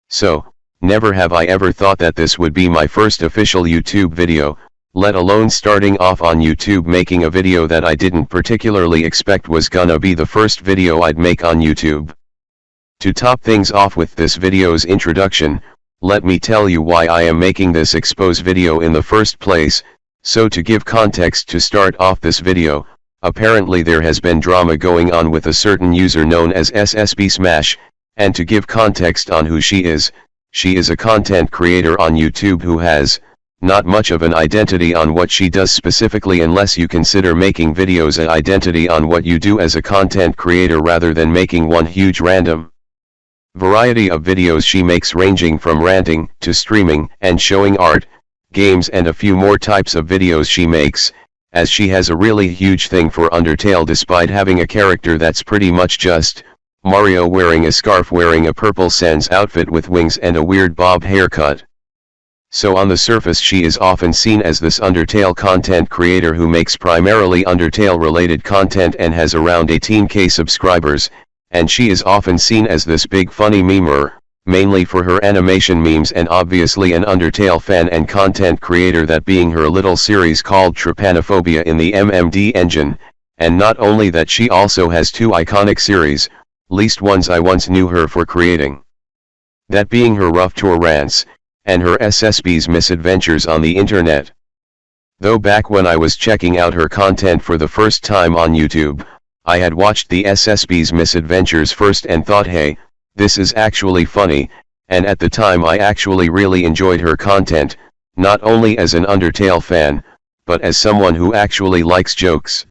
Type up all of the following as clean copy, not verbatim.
So, never have I ever thought that this would be my first official YouTube video, let alone starting off on YouTube making a video that I didn't particularly expect was gonna be the first video I'd make on YouTube. To top things off with this video's introduction, let me tell you why I am making this expose video in the first place. So to give context to start off this video, apparently there has been drama going on with a certain user known as SSB Smash, and to give context on who she is a content creator on YouTube who has not much of an identity on what she does specifically, unless you consider making videos an identity on what you do as a content creator rather than making one huge random variety of videos she makes, ranging from ranting to streaming and showing art, games, and a few more types of videos she makes, as she has a really huge thing for Undertale despite having a character that's pretty much just Mario wearing a scarf, wearing a purple Sans outfit with wings and a weird bob haircut. So on the surface she is often seen as this Undertale content creator who makes primarily Undertale related content and has around 18k subscribers, and she is often seen as this big funny memer, mainly for her animation memes, and obviously an Undertale fan and content creator, that being her little series called Trypanophobia in the MMD engine, and not only that, she also has two iconic series, least ones I once knew her for creating. That being her rough tour rants, and her SSB's misadventures on the internet. Though back when I was checking out her content for the first time on YouTube, I had watched the SSB's misadventures first and thought, hey, this is actually funny, and at the time I actually really enjoyed her content, not only as an Undertale fan, but as someone who actually likes jokes.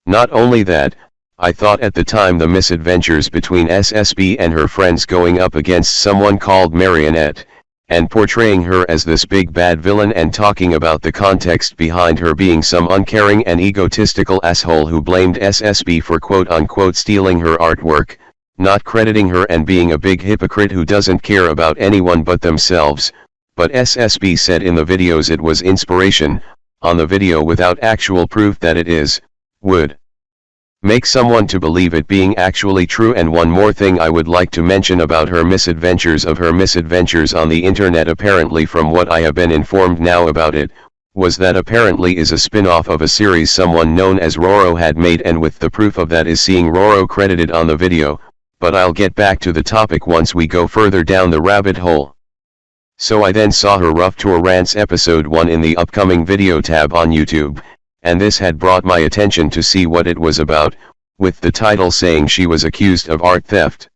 Not only that, I thought at the time the misadventures between SSB and her friends going up against someone called Marionette, and portraying her as this big bad villain, and talking about the context behind her being some uncaring and egotistical asshole who blamed SSB for quote-unquote stealing her artwork, not crediting her, and being a big hypocrite who doesn't care about anyone but themselves. But SSB said in the videos it was inspiration, on the video without actual proof that it is, would make someone to believe it being actually true. And one more thing I would like to mention about her misadventures on the internet, apparently from what I have been informed now about it, was that apparently is a spin-off of a series someone known as Roro had made, and with the proof of that is seeing Roro credited on the video, but I'll get back to the topic once we go further down the rabbit hole. So I then saw her Rough Tour Rants episode 1 in the upcoming video tab on YouTube, and this had brought my attention to see what it was about, with the title saying she was accused of art theft.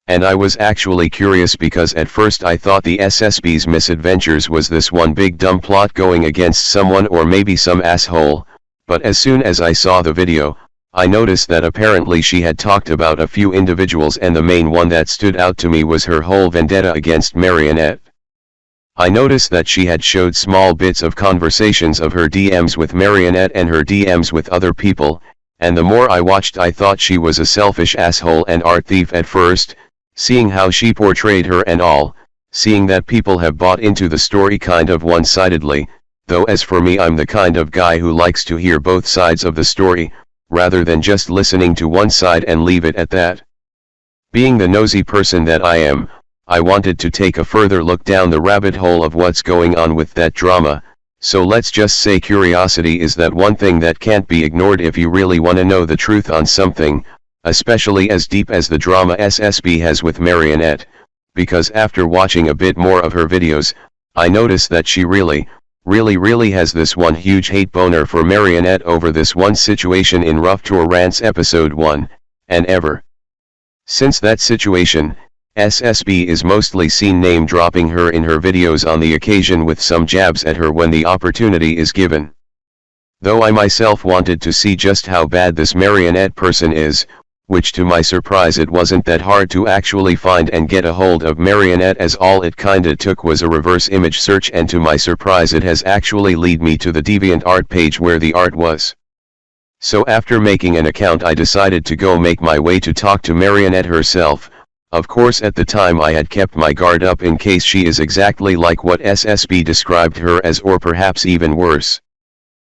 And I was actually curious, because at first I thought the SSB's misadventures was this one big dumb plot going against someone or maybe some asshole, but as soon as I saw the video, I noticed that apparently she had talked about a few individuals, and the main one that stood out to me was her whole vendetta against Marionette. I noticed that she had showed small bits of conversations of her DMs with Marionette and her DMs with other people, and the more I watched I thought she was a selfish asshole and art thief at first, seeing how she portrayed her and all, seeing that people have bought into the story kind of one-sidedly, though as for me, I'm the kind of guy who likes to hear both sides of the story, rather than just listening to one side and leave it at that. Being the nosy person that I am, I wanted to take a further look down the rabbit hole of what's going on with that drama, so let's just say curiosity is that one thing that can't be ignored if you really want to know the truth on something, especially as deep as the drama SSB has with Marionette, because after watching a bit more of her videos, I noticed that she really has this one huge hate boner for Marionette over this one situation in Rough Tour Rants episode 1, and ever since that situation, SSB is mostly seen name-dropping her in her videos, on the occasion with some jabs at her when the opportunity is given. Though I myself wanted to see just how bad this Marionette person is, which to my surprise it wasn't that hard to actually find and get a hold of Marionette, as all it kinda took was a reverse image search, and to my surprise it has actually led me to the DeviantArt page where the art was. So after making an account I decided to go make my way to talk to Marionette herself. Of course at the time I had kept my guard up in case she is exactly like what SSB described her as, or perhaps even worse.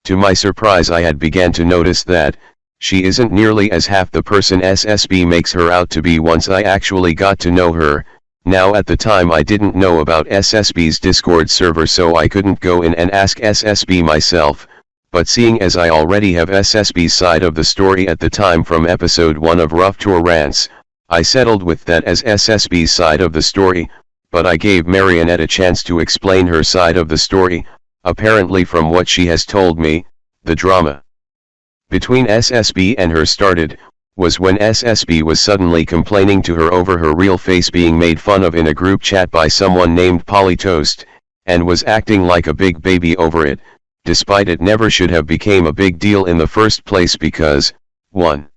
To my surprise I had began to notice that she isn't nearly as half the person SSB makes her out to be once I actually got to know her, Now at the time I didn't know about SSB's Discord server, so I couldn't go in and ask SSB myself, but seeing as I already have SSB's side of the story at the time from episode 1 of Rough Tour Rants, I settled with that as SSB's side of the story, but I gave Marionette a chance to explain her side of the story. Apparently from what she has told me, the drama between SSB and her started was when SSB was suddenly complaining to her over her real face being made fun of in a group chat by someone named Polytoast, and was acting like a big baby over it, despite it never should have became a big deal in the first place because, 1.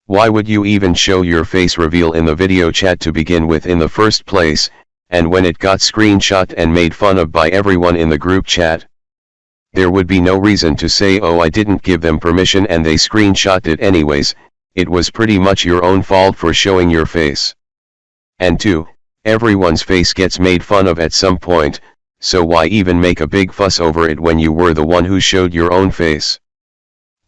Why would you even show your face reveal in the video chat to begin with in the first place, and when it got screenshot and made fun of by everyone in the group chat? There would be no reason to say, oh, I didn't give them permission and they screenshot it anyways. It was pretty much your own fault for showing your face. And 2, everyone's face gets made fun of at some point, so why even make a big fuss over it when you were the one who showed your own face?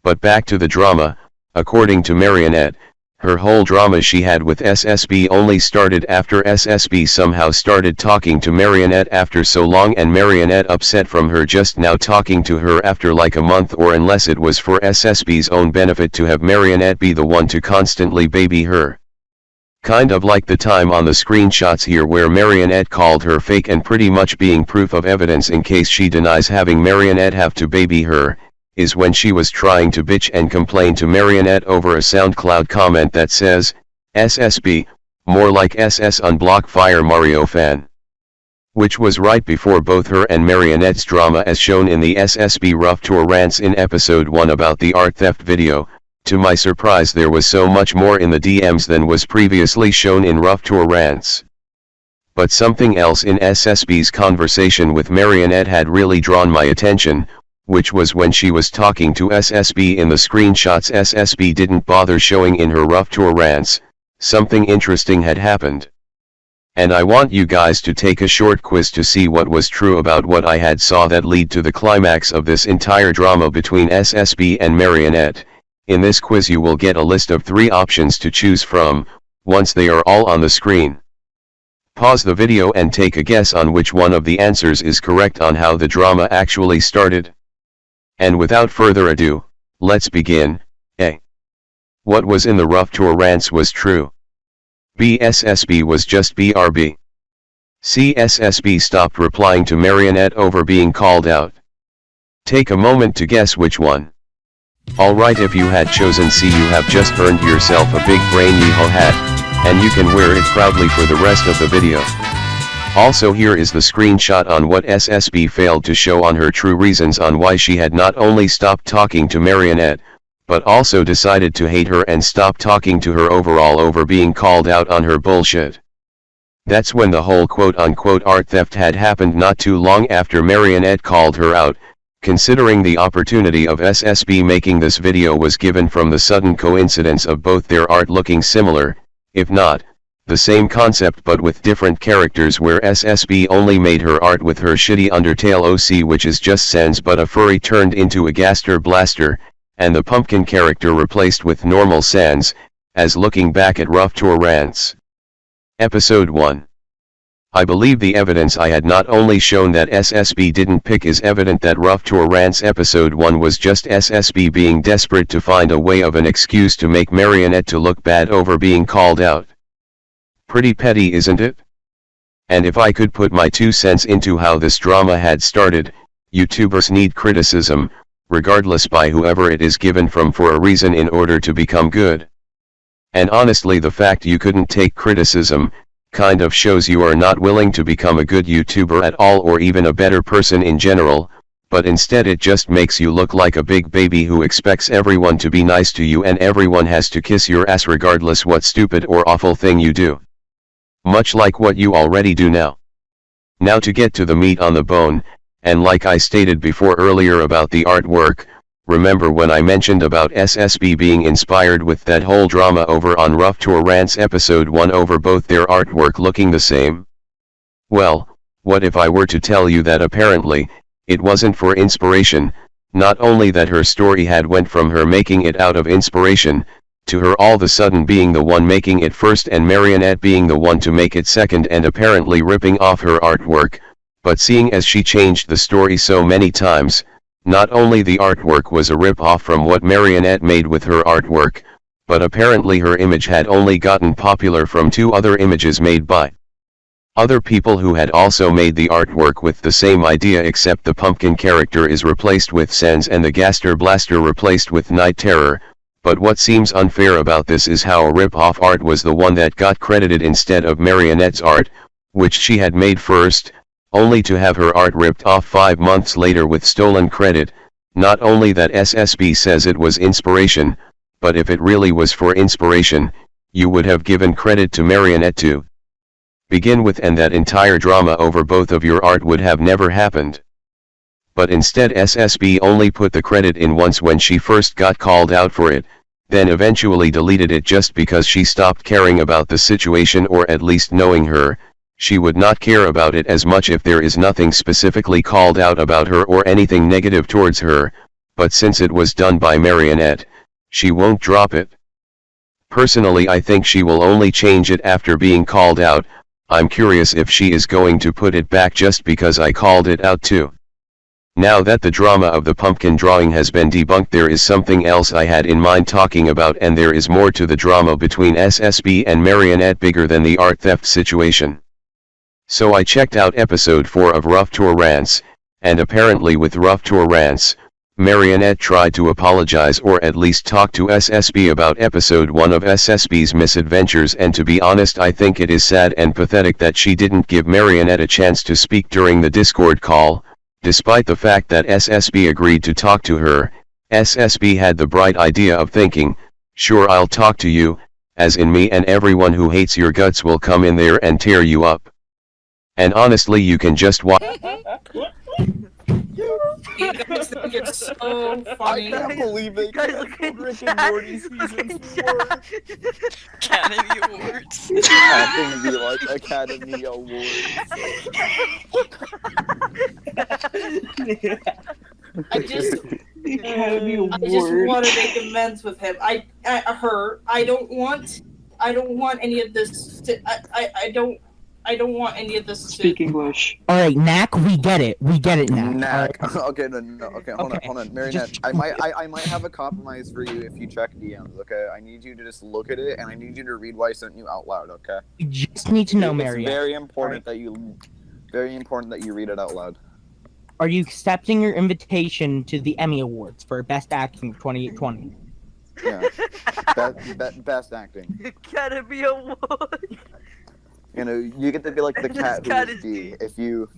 But back to the drama, according to Marionette, her whole drama she had with SSB only started after SSB somehow started talking to Marionette after so long, and Marionette upset from her just now talking to her after like a month, or unless it was for SSB's own benefit to have Marionette be the one to constantly baby her. Kind of like the time on the screenshots here where Marionette called her fake and pretty much being proof of evidence in case she denies having Marionette have to baby her, is when she was trying to bitch and complain to Marionette over a SoundCloud comment that says, SSB, more like SS Unblock Fire Mario fan. Which was right before both her and Marionette's drama as shown in the SSB Rough Tour Rants in episode 1 about the art theft video. To my surprise, there was so much more in the DMs than was previously shown in Rough Tour Rants. But something else in SSB's conversation with Marionette had really drawn my attention, which was when she was talking to SSB in the screenshots SSB didn't bother showing in her Rough Tour Rants. Something interesting had happened. And I want you guys to take a short quiz to see what was true about what I had saw that lead to the climax of this entire drama between SSB and Marionette. In this quiz you will get a list of 3 options to choose from, once they are all on the screen. Pause the video and take a guess on which one of the answers is correct on how the drama actually started. And without further ado, let's begin. A. What was in the Rough Tour Rants was true. B. SSB was just BRB. C. SSB stopped replying to Marionette over being called out. Take a moment to guess which one. Alright, if you had chosen C, you have just earned yourself a big brain yeehaw hat, and you can wear it proudly for the rest of the video. Also, here is the screenshot on what SSB failed to show on her true reasons on why she had not only stopped talking to Marionette, but also decided to hate her and stop talking to her overall over being called out on her bullshit. That's when the whole quote-unquote art theft had happened, not too long after Marionette called her out. Considering the opportunity of SSB making this video was given from the sudden coincidence of both their art looking similar, if not the same concept but with different characters, where SSB only made her art with her shitty Undertale OC, which is just Sans but a furry turned into a Gaster Blaster, and the pumpkin character replaced with normal Sans, as looking back at Rough Tour Rants. Episode 1. I believe the evidence I had not only shown that SSB didn't pick is evident that Rough Tour Rants episode 1 was just SSB being desperate to find a way of an excuse to make Marionette to look bad over being called out. Pretty petty, isn't it? And if I could put my 2 cents into how this drama had started, YouTubers need criticism, regardless by whoever it is given from, for a reason in order to become good. And honestly, the fact you couldn't take criticism kind of shows you are not willing to become a good YouTuber at all, or even a better person in general, but instead it just makes you look like a big baby who expects everyone to be nice to you and everyone has to kiss your ass regardless what stupid or awful thing you do. Much like what you already do now. Now to get to the meat on the bone, and like I stated before earlier about the artwork, remember when I mentioned about SSB being inspired with that whole drama over on Rough Tour Rants episode 1 over both their artwork looking the same? Well, what if I were to tell you that apparently, it wasn't for inspiration, not only that her story had went from her making it out of inspiration, to her all of a sudden being the one making it first and Marionette being the one to make it second and apparently ripping off her artwork, but seeing as she changed the story so many times, not only the artwork was a rip-off from what Marionette made with her artwork, but apparently her image had only gotten popular from 2 other images made by other people who had also made the artwork with the same idea, except the pumpkin character is replaced with Sans and the Gaster Blaster replaced with Night Terror. But what seems unfair about this is how a rip-off art was the one that got credited instead of Marionette's art, which she had made first, only to have her art ripped off 5 months later with stolen credit. Not only that SSB says it was inspiration, but if it really was for inspiration, you would have given credit to Marionette to begin with, and that entire drama over both of your art would have never happened. But instead SSB only put the credit in once when she first got called out for it, then eventually deleted it just because she stopped caring about the situation, or at least knowing her, she would not care about it as much if there is nothing specifically called out about her or anything negative towards her, but since it was done by Marionette, she won't drop it. Personally, I think she will only change it after being called out. I'm curious if she is going to put it back just because I called it out too. Now that the drama of the pumpkin drawing has been debunked, there is something else I had in mind talking about, and there is more to the drama between SSB and Marionette, bigger than the art theft situation. So I checked out episode 4 of Rough Torrants, and apparently with Rough Torrants, Marionette tried to apologize or at least talk to SSB about episode 1 of SSB's misadventures, and to be honest, I think it is sad and pathetic that she didn't give Marionette a chance to speak during the Discord call. Despite the fact that SSB agreed to talk to her, SSB had the bright idea of thinking, sure, I'll talk to you, as in me and everyone who hates your guts will come in there and tear you up. And honestly, you can just watch. You guys think it's so funny. I can't believe they guys look at Rick and Morty season 4. Academy Awards. Acting be like Academy Awards. I just want to make amends with him. I don't want any of this. I don't want any of this. Speak English. Alright, Knack, we get it, Knack. Knack. Right. Okay, no, okay, hold on. Marionette, I might have a compromise for you if you check DMs, okay? I need you to just look at it, and I need you to read what I sent you out loud, okay? You just need to know, It's Marionette. very important that you read it out loud. Are you accepting your invitation to the Emmy Awards for Best Acting 2020? Yeah. Best acting. Academy Award. You know, you get to be like the cat who is D. If you...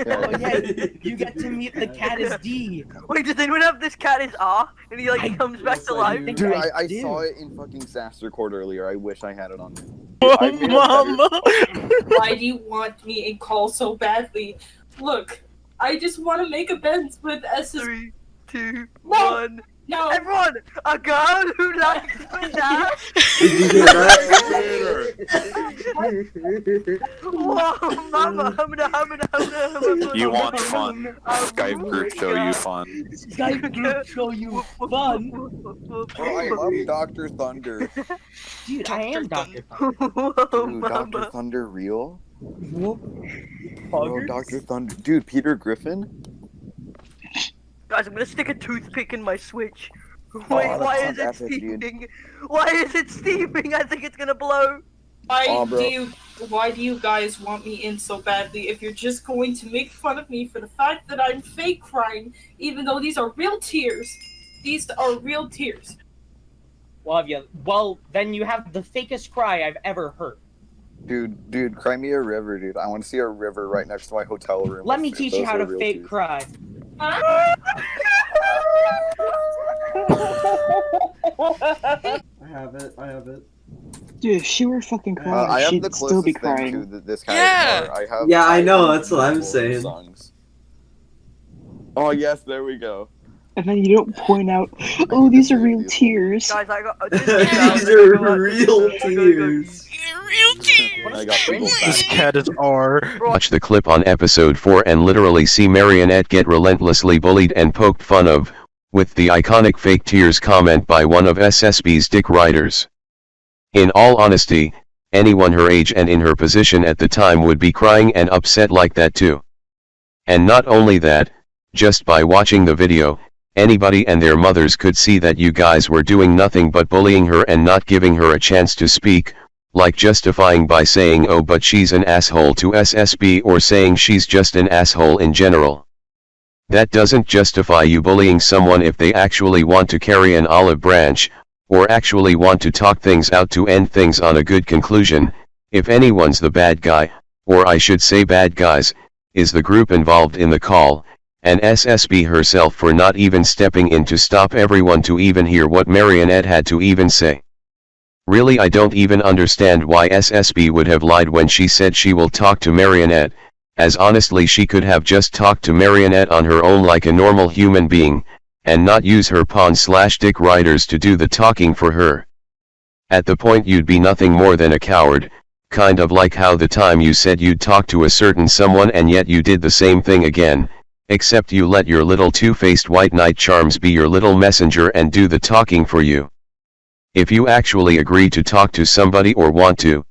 Oh yeah, you get to meet the cat as D. Wait, does anyone have this cat as R? And he like comes back to life? think Dude, I I do. saw it in fucking SAS Record earlier. I wish I had it on me. Mama! Why do you want me in call so badly? Look, I just want to make amends with SS. 3, 2, No. 1. No, Everyone, a girl who likes banana. Did you hear that? Whoa, mama, You want fun? Skype group show you fun. Skype group show you fun. Oh, I love Dr. Thunder. Dude, I am Dr. Whoa, Dude, Dr. mama. Thunder real? Bro, Poggers? Dr. Thunder. Dude, Peter Griffin? Guys, I'm gonna stick a toothpick in my Switch. Wait, that why sounds is it epic, dude. steaming? Why is it steaming? I think it's gonna blow. Oh, bro. why do you guys want me in so badly if you're just going to make fun of me for the fact that I'm fake crying, even though these are real tears? These are real tears. Well, then you have the fakest cry I've ever heard. Dude, cry me a river, dude. I want to see a river right next to my hotel room. Let me teach you how to fake cry. Huh? I have it. Dude, if she were fucking I crying, have she'd the still be closest thing crying. to this kind Yeah. of car. I have. Yeah, I know, have that's what I'm multiple saying. Songs. Oh yes, there we go. And then you don't point out, oh, these are real tears. Guys, I got. These are real tears. Real tears. I got people This back. cat is R. Watch the clip on episode 4 and literally see Marionette get relentlessly bullied and poked fun of, with the iconic fake tears comment by one of SSB's dick writers. In all honesty, anyone her age and in her position at the time would be crying and upset like that too. And not only that, just by watching the video, anybody and their mothers could see that you guys were doing nothing but bullying her and not giving her a chance to speak, like justifying by saying oh but she's an asshole to SSB or saying she's just an asshole in general. That doesn't justify you bullying someone if they actually want to carry an olive branch, or actually want to talk things out to end things on a good conclusion. If anyone's the bad guy, or I should say bad guys, is the group involved in the call, and SSB herself for not even stepping in to stop everyone to even hear what Marionette had to even say. Really, I don't even understand why SSB would have lied when she said she will talk to Marionette, as honestly she could have just talked to Marionette on her own like a normal human being, and not use her pawn/dick writers to do the talking for her. At the point you'd be nothing more than a coward, kind of like how the time you said you'd talk to a certain someone and yet you did the same thing again, except you let your little two-faced white knight charms be your little messenger and do the talking for you. If you actually agree to talk to somebody or want to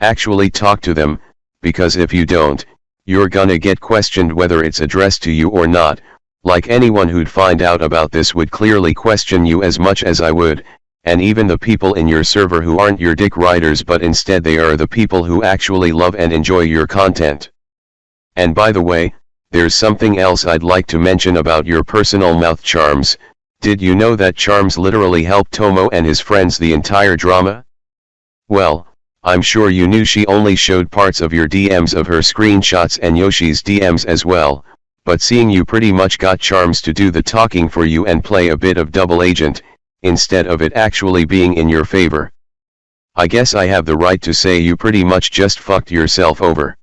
actually talk to them, because if you don't, you're gonna get questioned whether it's addressed to you or not, like anyone who'd find out about this would clearly question you as much as I would, and even the people in your server who aren't your dick writers but instead they are the people who actually love and enjoy your content. And by the way, there's something else I'd like to mention about your personal mouth charms. Did you know that charms literally helped Tomo and his friends the entire drama? Well, I'm sure you knew she only showed parts of your DMs of her screenshots and Yoshi's DMs as well, but seeing you pretty much got charms to do the talking for you and play a bit of double agent, instead of it actually being in your favor. I guess I have the right to say you pretty much just fucked yourself over.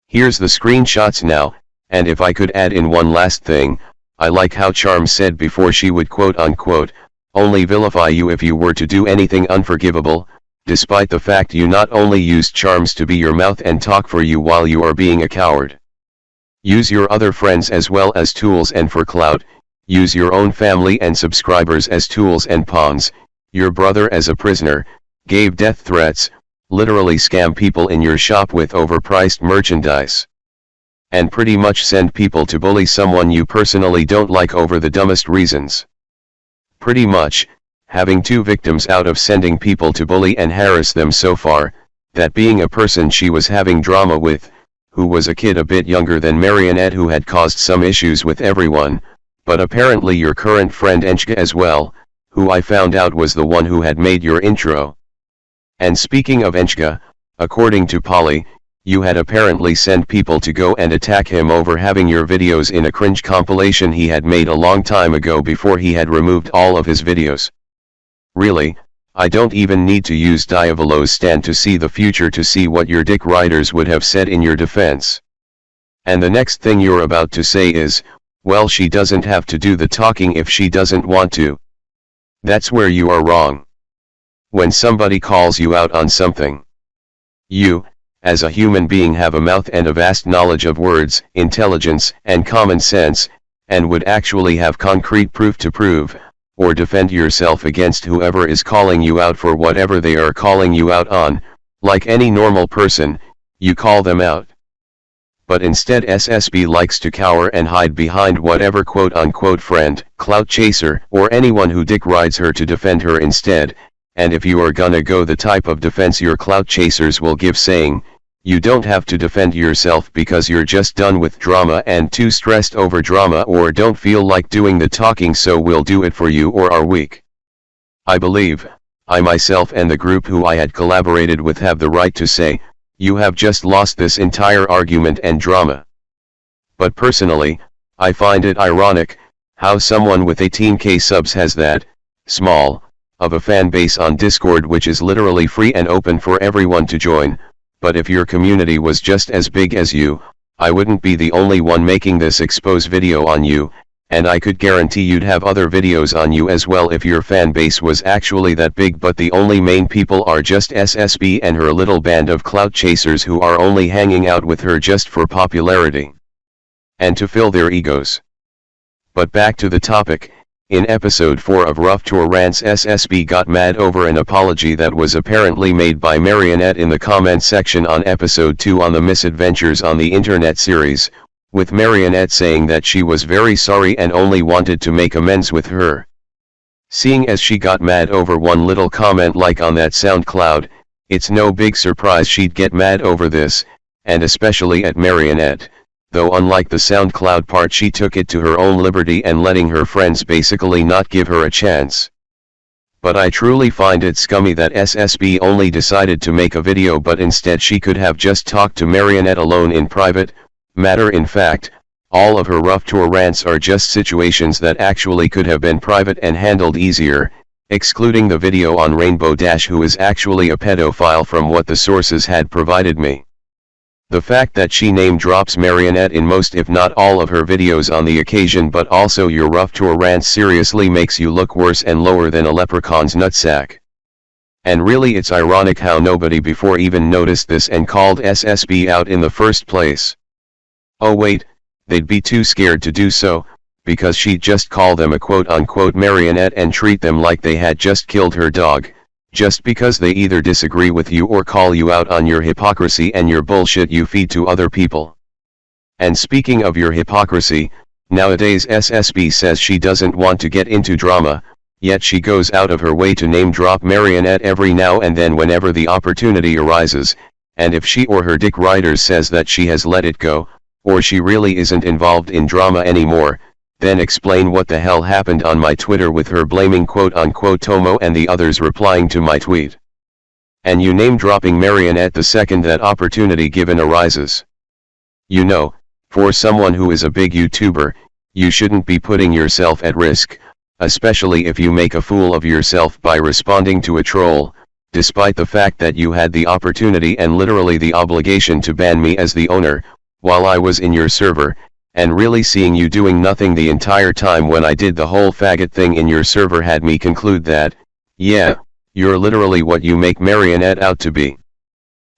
Here's the screenshots now, and if I could add in one last thing, I like how Charms said before she would quote-unquote, only vilify you if you were to do anything unforgivable, despite the fact you not only used Charms to be your mouth and talk for you while you are being a coward. Use your other friends as well as tools and for clout, use your own family and subscribers as tools and pawns, your brother as a prisoner, gave death threats, literally scam people in your shop with overpriced merchandise. And pretty much send people to bully someone you personally don't like over the dumbest reasons. Pretty much, having two victims out of sending people to bully and harass them so far, that being a person she was having drama with, who was a kid a bit younger than Marionette who had caused some issues with everyone, but apparently your current friend Enchka as well, who I found out was the one who had made your intro. And speaking of Enchka, according to Polly, you had apparently sent people to go and attack him over having your videos in a cringe compilation he had made a long time ago before he had removed all of his videos. Really, I don't even need to use Diavolo's stand to see the future to see what your dick writers would have said in your defense. And the next thing you're about to say is, well, she doesn't have to do the talking if she doesn't want to. That's where you are wrong. When somebody calls you out on something, you, as a human being, have a mouth and a vast knowledge of words, intelligence, and common sense, and would actually have concrete proof to prove, or defend yourself against whoever is calling you out for whatever they are calling you out on. Like any normal person, you call them out. But instead SSB likes to cower and hide behind whatever quote-unquote friend, clout chaser, or anyone who dick rides her to defend her instead. And if you are gonna go the type of defense your clout chasers will give, saying, you don't have to defend yourself because you're just done with drama and too stressed over drama or don't feel like doing the talking, so we'll do it for you, or are weak. I believe, I myself and the group who I had collaborated with have the right to say, you have just lost this entire argument and drama. But personally, I find it ironic, how someone with 18k subs has that small of a fan base on Discord, which is literally free and open for everyone to join. But if your community was just as big as you, I wouldn't be the only one making this expose video on you, and I could guarantee you'd have other videos on you as well if your fan base was actually that big, but the only main people are just SSB and her little band of clout chasers who are only hanging out with her just for popularity and to fill their egos. But back to the topic, In episode 4 of Rough Tour Rants, SSB got mad over an apology that was apparently made by Marionette in the comment section on episode 2 on the Misadventures on the Internet series, with Marionette saying that she was very sorry and only wanted to make amends with her. Seeing as she got mad over one little comment like on that SoundCloud, it's no big surprise she'd get mad over this, and especially at Marionette. Though unlike the SoundCloud part, she took it to her own liberty and letting her friends basically not give her a chance. But I truly find it scummy that SSB only decided to make a video, but instead she could have just talked to Marionette alone in private. Matter in fact, all of her Rough Tour rants are just situations that actually could have been private and handled easier, excluding the video on Rainbow Dash, who is actually a pedophile from what the sources had provided me. The fact that she name drops Marionette in most if not all of her videos on the occasion, but also your Rough Tour rants, seriously makes you look worse and lower than a leprechaun's nutsack. And really, it's ironic how nobody before even noticed this and called SSB out in the first place. Oh wait, they'd be too scared to do so, because she'd just call them a quote-unquote marionette and treat them like they had just killed her dog, just because they either disagree with you or call you out on your hypocrisy and your bullshit you feed to other people. And speaking of your hypocrisy, nowadays SSB says she doesn't want to get into drama, yet she goes out of her way to name drop Marionette every now and then whenever the opportunity arises, and if she or her dick riders says that she has let it go, or she really isn't involved in drama anymore, then explain what the hell happened on my Twitter with her blaming quote-unquote Tomo and the others replying to my tweet. And you name-dropping Marionette the second that opportunity given arises. You know, for someone who is a big YouTuber, you shouldn't be putting yourself at risk, especially if you make a fool of yourself by responding to a troll, despite the fact that you had the opportunity and literally the obligation to ban me as the owner, while I was in your server, and really seeing you doing nothing the entire time when I did the whole faggot thing in your server had me conclude that, yeah, you're literally what you make Marionette out to be.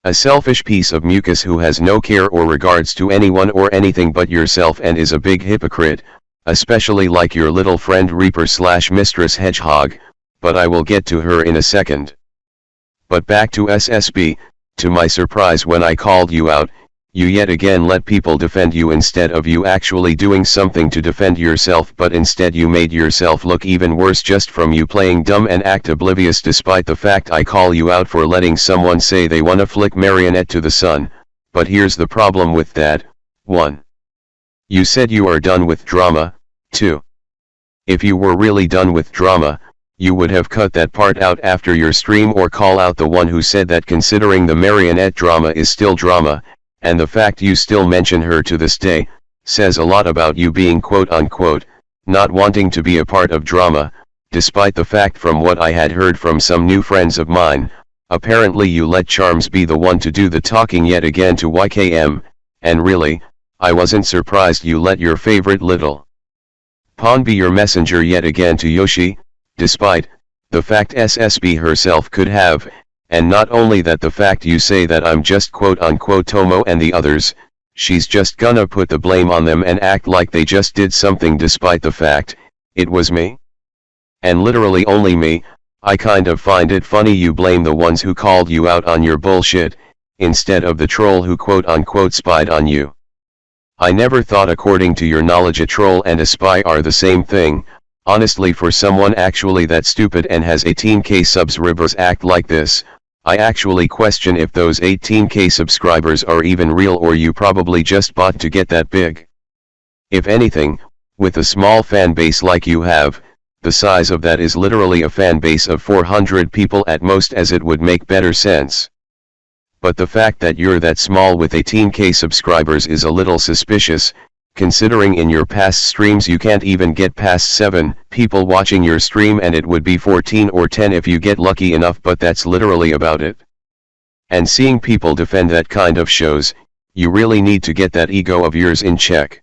A selfish piece of mucus who has no care or regards to anyone or anything but yourself and is a big hypocrite, especially like your little friend Reaper/Mistress Hedgehog, but I will get to her in a second. But back to SSB, to my surprise when I called you out, you yet again let people defend you instead of you actually doing something to defend yourself, but instead you made yourself look even worse just from you playing dumb and act oblivious, despite the fact I call you out for letting someone say they wanna flick Marionette to the sun. But here's the problem with that. 1. You said you are done with drama. 2. If you were really done with drama, you would have cut that part out after your stream or call out the one who said that, considering the Marionette drama is still drama, and the fact you still mention her to this day, says a lot about you being quote-unquote, not wanting to be a part of drama, despite the fact from what I had heard from some new friends of mine, apparently you let Charms be the one to do the talking yet again to YKM, and really, I wasn't surprised you let your favorite little pawn be your messenger yet again to Yoshi, despite the fact SSB herself could have. And not only that, the fact you say that I'm just quote-unquote Tomo and the others, she's just gonna put the blame on them and act like they just did something despite the fact it was me. And literally only me. I kind of find it funny you blame the ones who called you out on your bullshit, instead of the troll who quote-unquote spied on you. I never thought according to your knowledge a troll and a spy are the same thing. Honestly, for someone actually that stupid and has 18k subscribers act like this, I actually question if those 18k subscribers are even real, or you probably just bought to get that big. If anything, with a small fan base like you have, the size of that is literally a fan base of 400 people at most, as it would make better sense. But the fact that you're that small with 18k subscribers is a little suspicious, considering in your past streams you can't even get past 7 people watching your stream, and it would be 14 or 10 if you get lucky enough, but that's literally about it. And seeing people defend that kind of shows, you really need to get that ego of yours in check.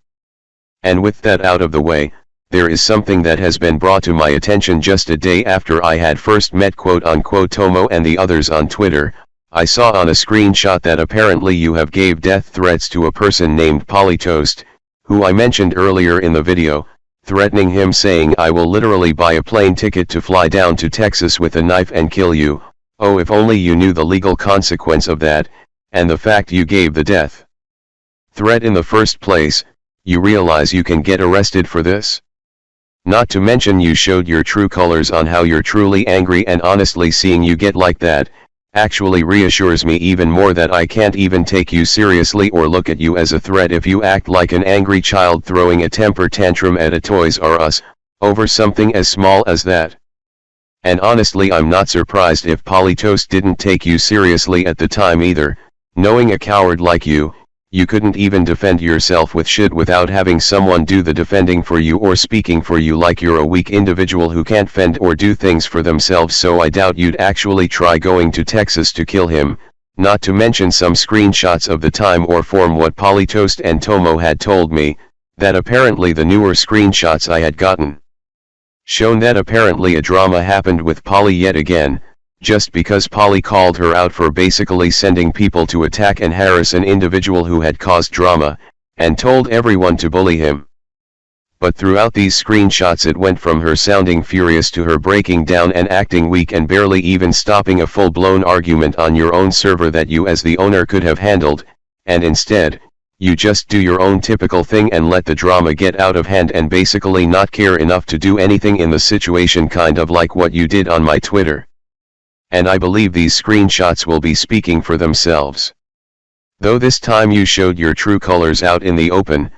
And with that out of the way, there is something that has been brought to my attention just a day after I had first met quote-unquote Tomo and the others on Twitter. I saw on a screenshot that apparently you have gave death threats to a person named Polytoast, who I mentioned earlier in the video, threatening him saying I will literally buy a plane ticket to fly down to Texas with a knife and kill you. Oh, if only you knew the legal consequence of that, and the fact you gave the death threat in the first place, you realize you can get arrested for this? Not to mention you showed your true colors on how you're truly angry, and honestly seeing you get like that actually reassures me even more that I can't even take you seriously or look at you as a threat if you act like an angry child throwing a temper tantrum at a Toys R Us over something as small as that. And honestly, I'm not surprised if Polytoast didn't take you seriously at the time either. Knowing a coward like you couldn't even defend yourself with shit without having someone do the defending for you or speaking for you, like you're a weak individual who can't fend or do things for themselves. So I doubt you'd actually try going to Texas to kill him, not to mention some screenshots of the time or form what Polytoast and Tomo had told me, that apparently the newer screenshots I had gotten shown that apparently a drama happened with Polly yet again, just because Polly called her out for basically sending people to attack and harass an individual who had caused drama, and told everyone to bully him. But throughout these screenshots it went from her sounding furious to her breaking down and acting weak and barely even stopping a full-blown argument on your own server that you as the owner could have handled, and instead, you just do your own typical thing and let the drama get out of hand and basically not care enough to do anything in the situation, kind of like what you did on my Twitter. And I believe these screenshots will be speaking for themselves. Though this time you showed your true colors out in the open,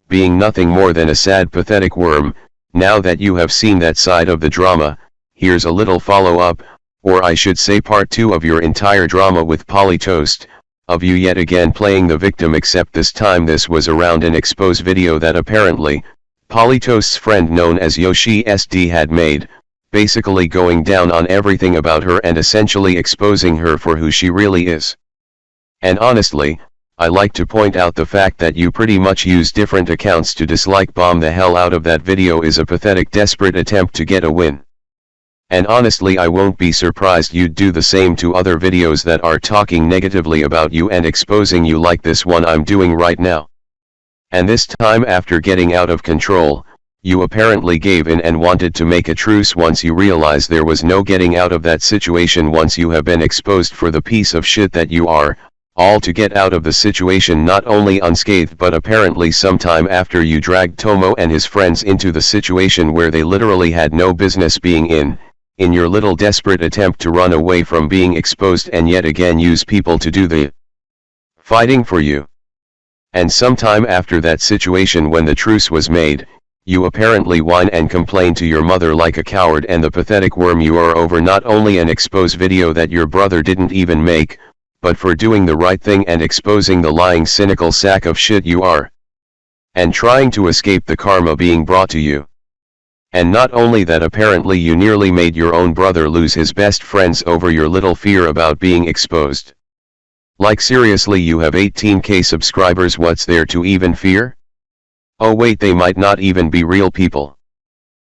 being nothing more than a sad, pathetic worm. Now that you have seen that side of the drama, here's a little follow-up, or I should say part 2 of your entire drama with Polytoast, of you yet again playing the victim, except this time this was around an expose video that apparently Polytoast's friend known as Yoshi SD had made, basically going down on everything about her and essentially exposing her for who she really is. And honestly, I like to point out the fact that you pretty much use different accounts to dislike bomb the hell out of that video is a pathetic, desperate attempt to get a win. And honestly, I won't be surprised you'd do the same to other videos that are talking negatively about you and exposing you, like this one I'm doing right now. And this time, after getting out of control, you apparently gave in and wanted to make a truce once you realized there was no getting out of that situation once you have been exposed for the piece of shit that you are, all to get out of the situation not only unscathed but apparently sometime after you dragged Tomo and his friends into the situation where they literally had no business being in your little desperate attempt to run away from being exposed and yet again use people to do the fighting for you. And sometime after that situation when the truce was made, you apparently whine and complain to your mother like a coward and the pathetic worm you are over not only an expose video that your brother didn't even make, but for doing the right thing and exposing the lying, cynical sack of shit you are. And trying to escape the karma being brought to you. And not only that, apparently you nearly made your own brother lose his best friends over your little fear about being exposed. Like seriously, you have 18k subscribers, what's there to even fear? Oh wait, they might not even be real people.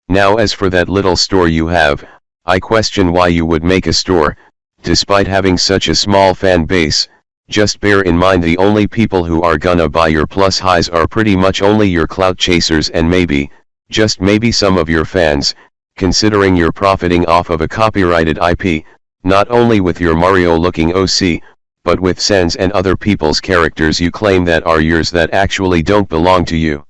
Now as for that little store you have, I question why you would make a store, despite having such a small fan base. Just bear in mind the only people who are gonna buy your plus highs are pretty much only your clout chasers and maybe, just maybe, some of your fans, considering you're profiting off of a copyrighted IP, not only with your Mario looking OC, but with Sen's and other people's characters you claim that are yours that actually don't belong to you.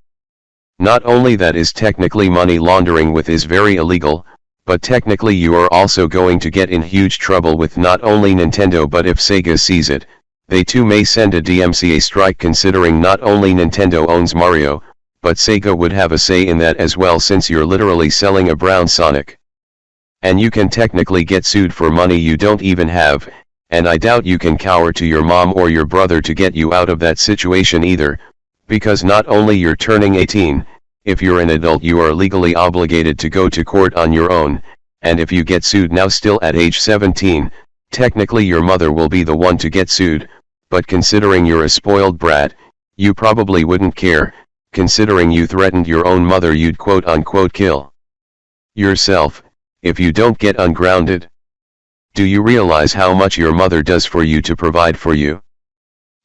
Not only that is technically money laundering, with is very illegal, but technically you are also going to get in huge trouble with not only Nintendo but if Sega sees it, they too may send a DMCA strike, considering not only Nintendo owns Mario, but Sega would have a say in that as well, since you're literally selling a brown Sonic. And you can technically get sued for money you don't even have, and I doubt you can cower to your mom or your brother to get you out of that situation either, because not only you're turning 18, if you're an adult you are legally obligated to go to court on your own, and if you get sued now still at age 17, technically your mother will be the one to get sued, but considering you're a spoiled brat, you probably wouldn't care, considering you threatened your own mother you'd quote-unquote kill yourself, if you don't get ungrounded. Do you realize how much your mother does for you to provide for you?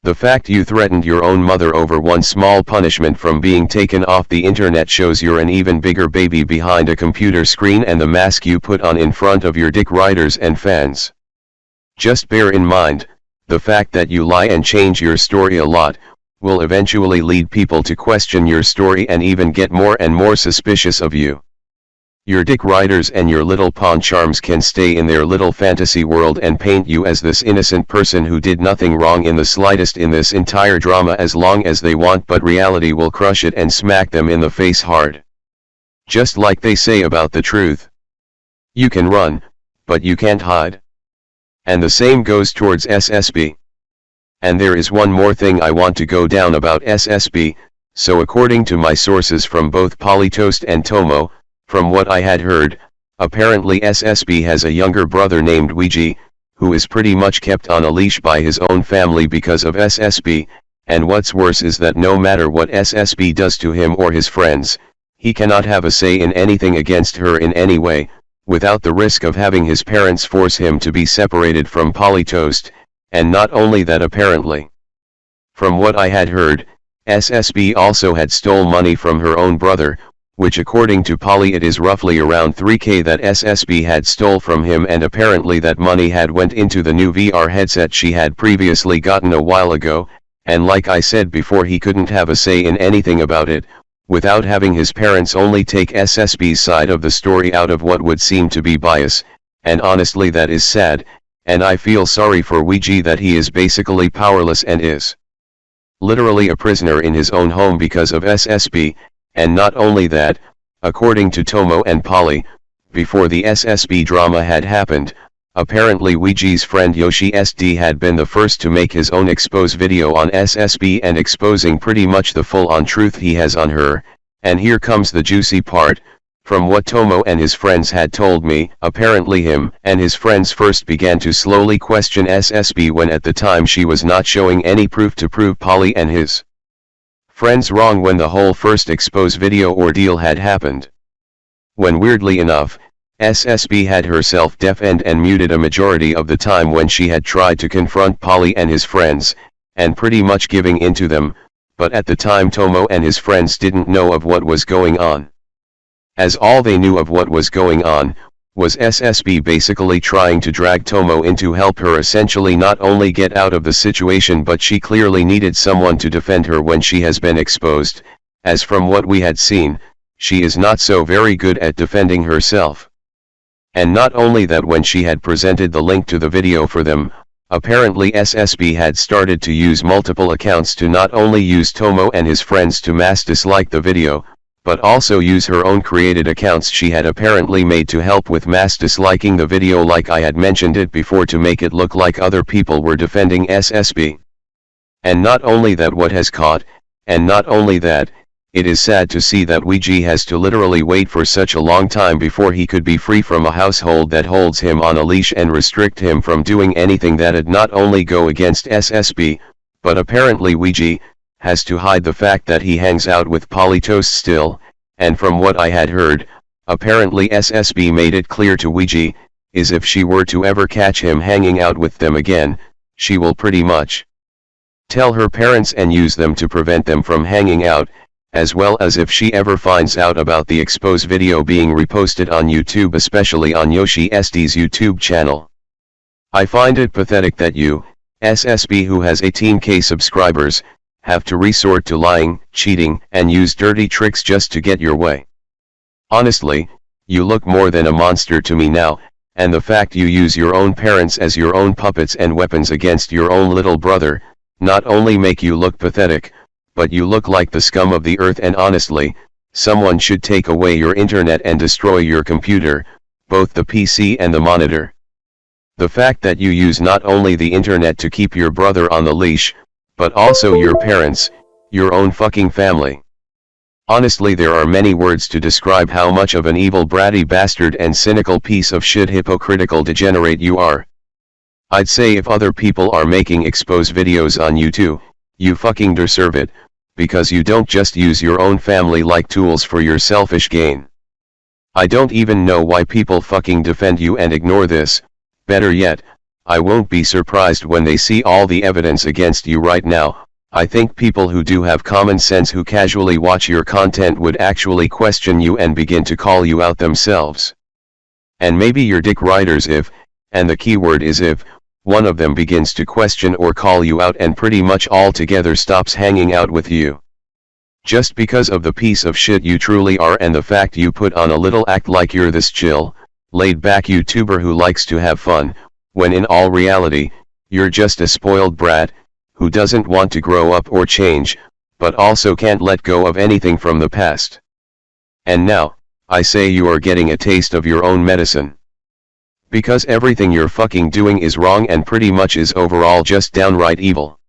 The fact you threatened your own mother over one small punishment from being taken off the internet shows you're an even bigger baby behind a computer screen and the mask you put on in front of your dick riders and fans. Just bear in mind, the fact that you lie and change your story a lot, will eventually lead people to question your story and even get more and more suspicious of you. Your dick riders and your little pawn charms can stay in their little fantasy world and paint you as this innocent person who did nothing wrong in the slightest in this entire drama as long as they want, but reality will crush it and smack them in the face hard. Just like they say about the truth. You can run, but you can't hide. And the same goes towards SSB. And there is one more thing I want to go down about SSB, so according to my sources from both Polytoast and Tomo, from what I had heard, apparently SSB has a younger brother named Ouija, who is pretty much kept on a leash by his own family because of SSB, and what's worse is that no matter what SSB does to him or his friends, he cannot have a say in anything against her in any way, without the risk of having his parents force him to be separated from Polytoast, and not only that apparently. From what I had heard, SSB also had stole money from her own brother, which according to Polly it is roughly around 3k that SSB had stole from him, and apparently that money had went into the new VR headset she had previously gotten a while ago, and like I said before, he couldn't have a say in anything about it, without having his parents only take SSB's side of the story out of what would seem to be bias, and honestly that is sad, and I feel sorry for Ouija that he is basically powerless and is literally a prisoner in his own home because of SSB. And not only that, according to Tomo and Polly, before the SSB drama had happened, apparently Ouija's friend Yoshi SD had been the first to make his own expose video on SSB and exposing pretty much the full-on truth he has on her, and here comes the juicy part. From what Tomo and his friends had told me, apparently him and his friends first began to slowly question SSB when at the time she was not showing any proof to prove Polly and his friends wrong when the whole first expose video ordeal had happened. When weirdly enough, SSB had herself deafened and muted a majority of the time when she had tried to confront Polly and his friends, and pretty much giving in to them, but at the time Tomo and his friends didn't know of what was going on. As all they knew of what was going on, was SSB basically trying to drag Tomo in to help her essentially not only get out of the situation, but she clearly needed someone to defend her when she has been exposed, as from what we had seen, she is not so very good at defending herself. And not only that, when she had presented the link to the video for them, apparently SSB had started to use multiple accounts to not only use Tomo and his friends to mass dislike the video, but also use her own created accounts she had apparently made to help with mass disliking the video, like I had mentioned it before, to make it look like other people were defending SSB. And not only that, what has caught, and not only that, it is sad to see that Ouija has to literally wait for such a long time before he could be free from a household that holds him on a leash and restrict him from doing anything that'd not only go against SSB, but apparently Ouija has to hide the fact that he hangs out with Polytoast still, and from what I had heard, apparently SSB made it clear to Ouija, is if she were to ever catch him hanging out with them again, she will pretty much tell her parents and use them to prevent them from hanging out, as well as if she ever finds out about the expose video being reposted on YouTube, especially on Yoshi SD's YouTube channel. I find it pathetic that you, SSB, who has 18k subscribers, have to resort to lying, cheating, and use dirty tricks just to get your way. Honestly, you look more than a monster to me now, and the fact you use your own parents as your own puppets and weapons against your own little brother, not only make you look pathetic, but you look like the scum of the earth. And honestly, someone should take away your internet and destroy your computer, both the PC and the monitor. The fact that you use not only the internet to keep your brother on the leash, but also your parents, your own fucking family. Honestly, there are many words to describe how much of an evil, bratty bastard and cynical piece of shit, hypocritical degenerate you are. I'd say if other people are making expose videos on YouTube, you fucking deserve it, because you don't just use your own family like tools for your selfish gain. I don't even know why people fucking defend you and ignore this. Better yet, I won't be surprised when they see all the evidence against you right now. I think people who do have common sense who casually watch your content would actually question you and begin to call you out themselves. And maybe your dick riders if, and the keyword is if, one of them begins to question or call you out and pretty much altogether stops hanging out with you. Just because of the piece of shit you truly are and the fact you put on a little act like you're this chill, laid-back YouTuber who likes to have fun, when in all reality, you're just a spoiled brat, who doesn't want to grow up or change, but also can't let go of anything from the past. And now, I say you are getting a taste of your own medicine. Because everything you're fucking doing is wrong and pretty much is overall just downright evil.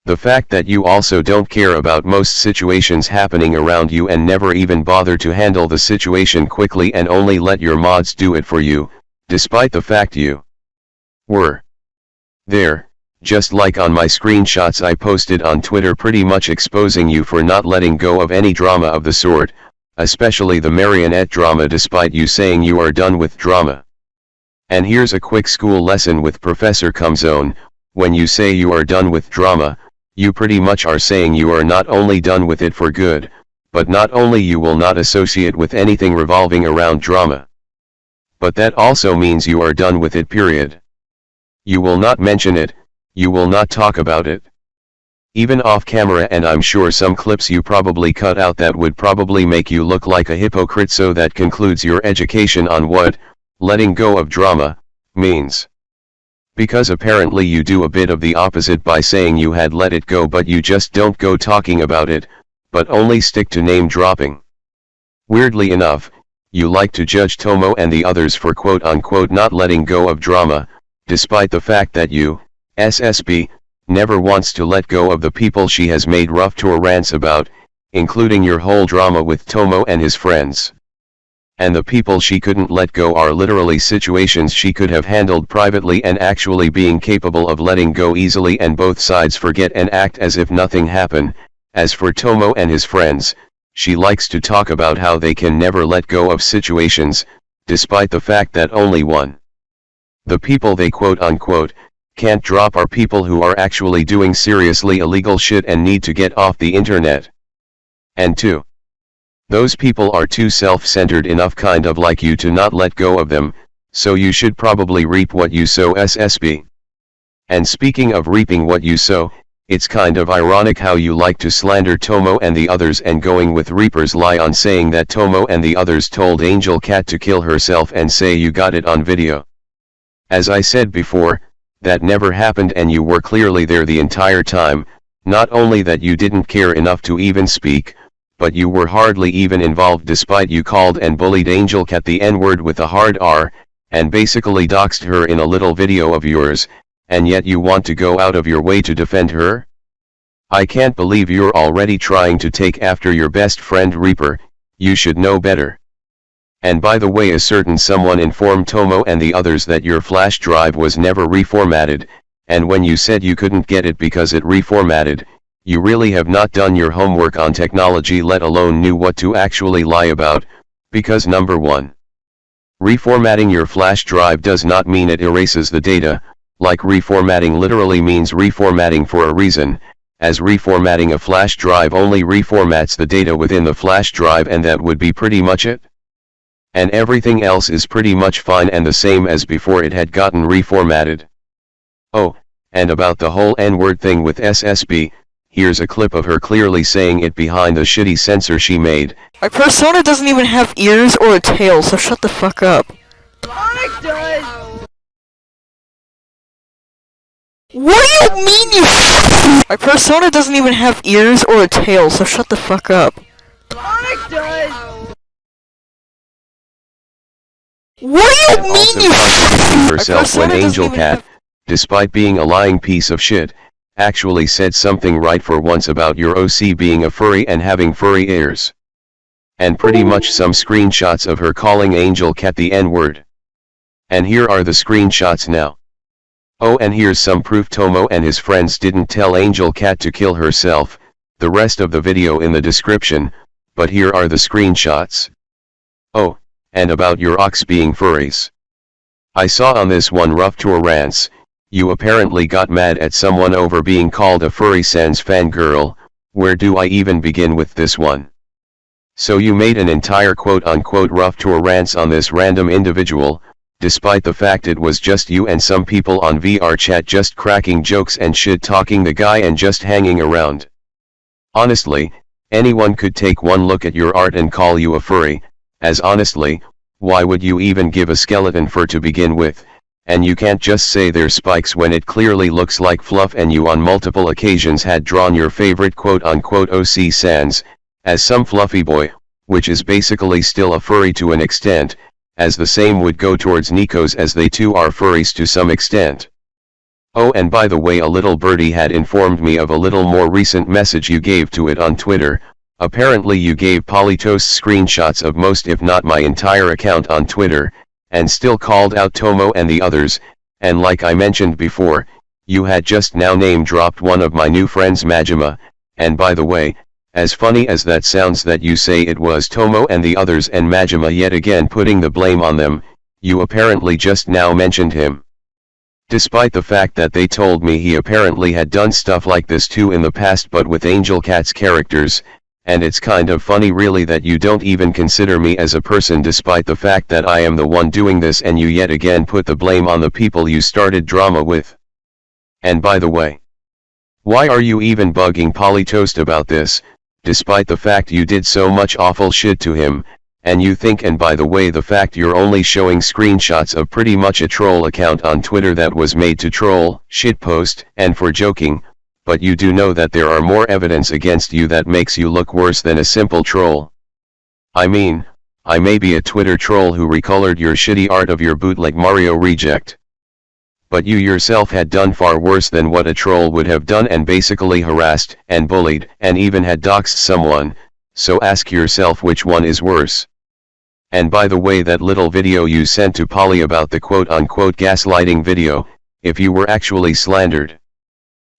The fact that you also don't care about most situations happening around you and never even bother to handle the situation quickly and only let your mods do it for you, despite the fact you were there, just like on my screenshots I posted on Twitter pretty much exposing you for not letting go of any drama of the sort, especially the marionette drama despite you saying you are done with drama. And here's a quick school lesson with Professor Cumzone: when you say you are done with drama, you pretty much are saying you are not only done with it for good, but not only you will not associate with anything revolving around drama, but that also means you are done with it, period. You will not mention it, you will not talk about it. Even off camera, and I'm sure some clips you probably cut out that would probably make you look like a hypocrite. So that concludes your education on what letting go of drama means. Because apparently you do a bit of the opposite by saying you had let it go, but you just don't go talking about it, but only stick to name dropping. Weirdly enough, you like to judge Tomo and the others for quote unquote not letting go of drama, despite the fact that you, SSB, never wants to let go of the people she has made rough torrants about, including your whole drama with Tomo and his friends. And the people she couldn't let go are literally situations she could have handled privately and actually being capable of letting go easily, and both sides forget and act as if nothing happened. As for Tomo and his friends, she likes to talk about how they can never let go of situations, despite the fact that only one. The people they quote unquote can't drop are people who are actually doing seriously illegal shit and need to get off the internet. And two, those people are too self-centered enough, kind of like you, to not let go of them, so you should probably reap what you sow, SSB. And speaking of reaping what you sow, it's kind of ironic how you like to slander Tomo and the others and going with Reaper's lie on saying that Tomo and the others told Angel Cat to kill herself and say you got it on video. As I said before, that never happened and you were clearly there the entire time. Not only that you didn't care enough to even speak, but you were hardly even involved despite you called and bullied Angel Cat the N-word with a hard R, and basically doxed her in a little video of yours, and yet you want to go out of your way to defend her? I can't believe you're already trying to take after your best friend Reaper. You should know better. And by the way, a certain someone informed Tomo and the others that your flash drive was never reformatted, and when you said you couldn't get it because it reformatted, you really have not done your homework on technology, let alone knew what to actually lie about, because number one, reformatting your flash drive does not mean it erases the data, like reformatting literally means reformatting for a reason, as reformatting a flash drive only reformats the data within the flash drive, and that would be pretty much it. And everything else is pretty much fine and the same as before it had gotten reformatted. Oh, and about the whole N-word thing with SSB, here's a clip of her clearly saying it behind the shitty censor she made. My persona doesn't even have ears or a tail, so shut the fuck up. Sonic does! What do you mean you My persona doesn't even have ears or a tail, so shut the fuck up. Sonic does! What do you And mean also you contradicting herself when persona doesn't Angel even Cat, have- despite being a lying piece of shit, actually said something right for once about your OC being a furry and having furry ears. And pretty much some screenshots of her calling Angel Cat the N-word. And here are the screenshots now. Oh, and here's some proof Tomo and his friends didn't tell Angel Cat to kill herself, the rest of the video in the description, but here are the screenshots. Oh, and about your ox being furries. I saw on this one rough tour rants, You apparently got mad at someone over being called a furry sans fangirl. Where do I even begin with this one? So you made an entire quote-unquote rough tour rants on this random individual, despite the fact it was just you and some people on VR chat just cracking jokes and shit-talking the guy and just hanging around. Honestly, anyone could take one look at your art and call you a furry, as honestly, why would you even give a skeleton fur to begin with? And you can't just say they're spikes when it clearly looks like fluff, and you on multiple occasions had drawn your favorite quote-unquote OC sans as some fluffy boy, which is basically still a furry to an extent, as the same would go towards Nikos, as they too are furries to some extent. Oh, and by the way, a little birdie had informed me of a little more recent message you gave to it on Twitter. Apparently you gave Polytoast screenshots of most if not my entire account on Twitter, and still called out Tomo and the others, and like I mentioned before, you had just now name dropped one of my new friends, Majima, and by the way, as funny as that sounds that you say it was Tomo and the others and Majima yet again putting the blame on them, you apparently just now mentioned him. Despite the fact that they told me he apparently had done stuff like this too in the past but with Angel Cat's characters, and it's kind of funny really that you don't even consider me as a person despite the fact that I am the one doing this, and you yet again put the blame on the people you started drama with. And by the way, why are you even bugging Polytoast about this, despite the fact you did so much awful shit to him, and you think, and by the way, the fact you're only showing screenshots of pretty much a troll account on Twitter that was made to troll, shitpost, and for joking, but you do know that there are more evidence against you that makes you look worse than a simple troll. I mean, I may be a Twitter troll who recolored your shitty art of your bootleg Mario reject. But you yourself had done far worse than what a troll would have done, and basically harassed, and bullied, and even had doxed someone, so ask yourself which one is worse. And by the way, that little video you sent to Polly about the quote-unquote gaslighting video, if you were actually slandered,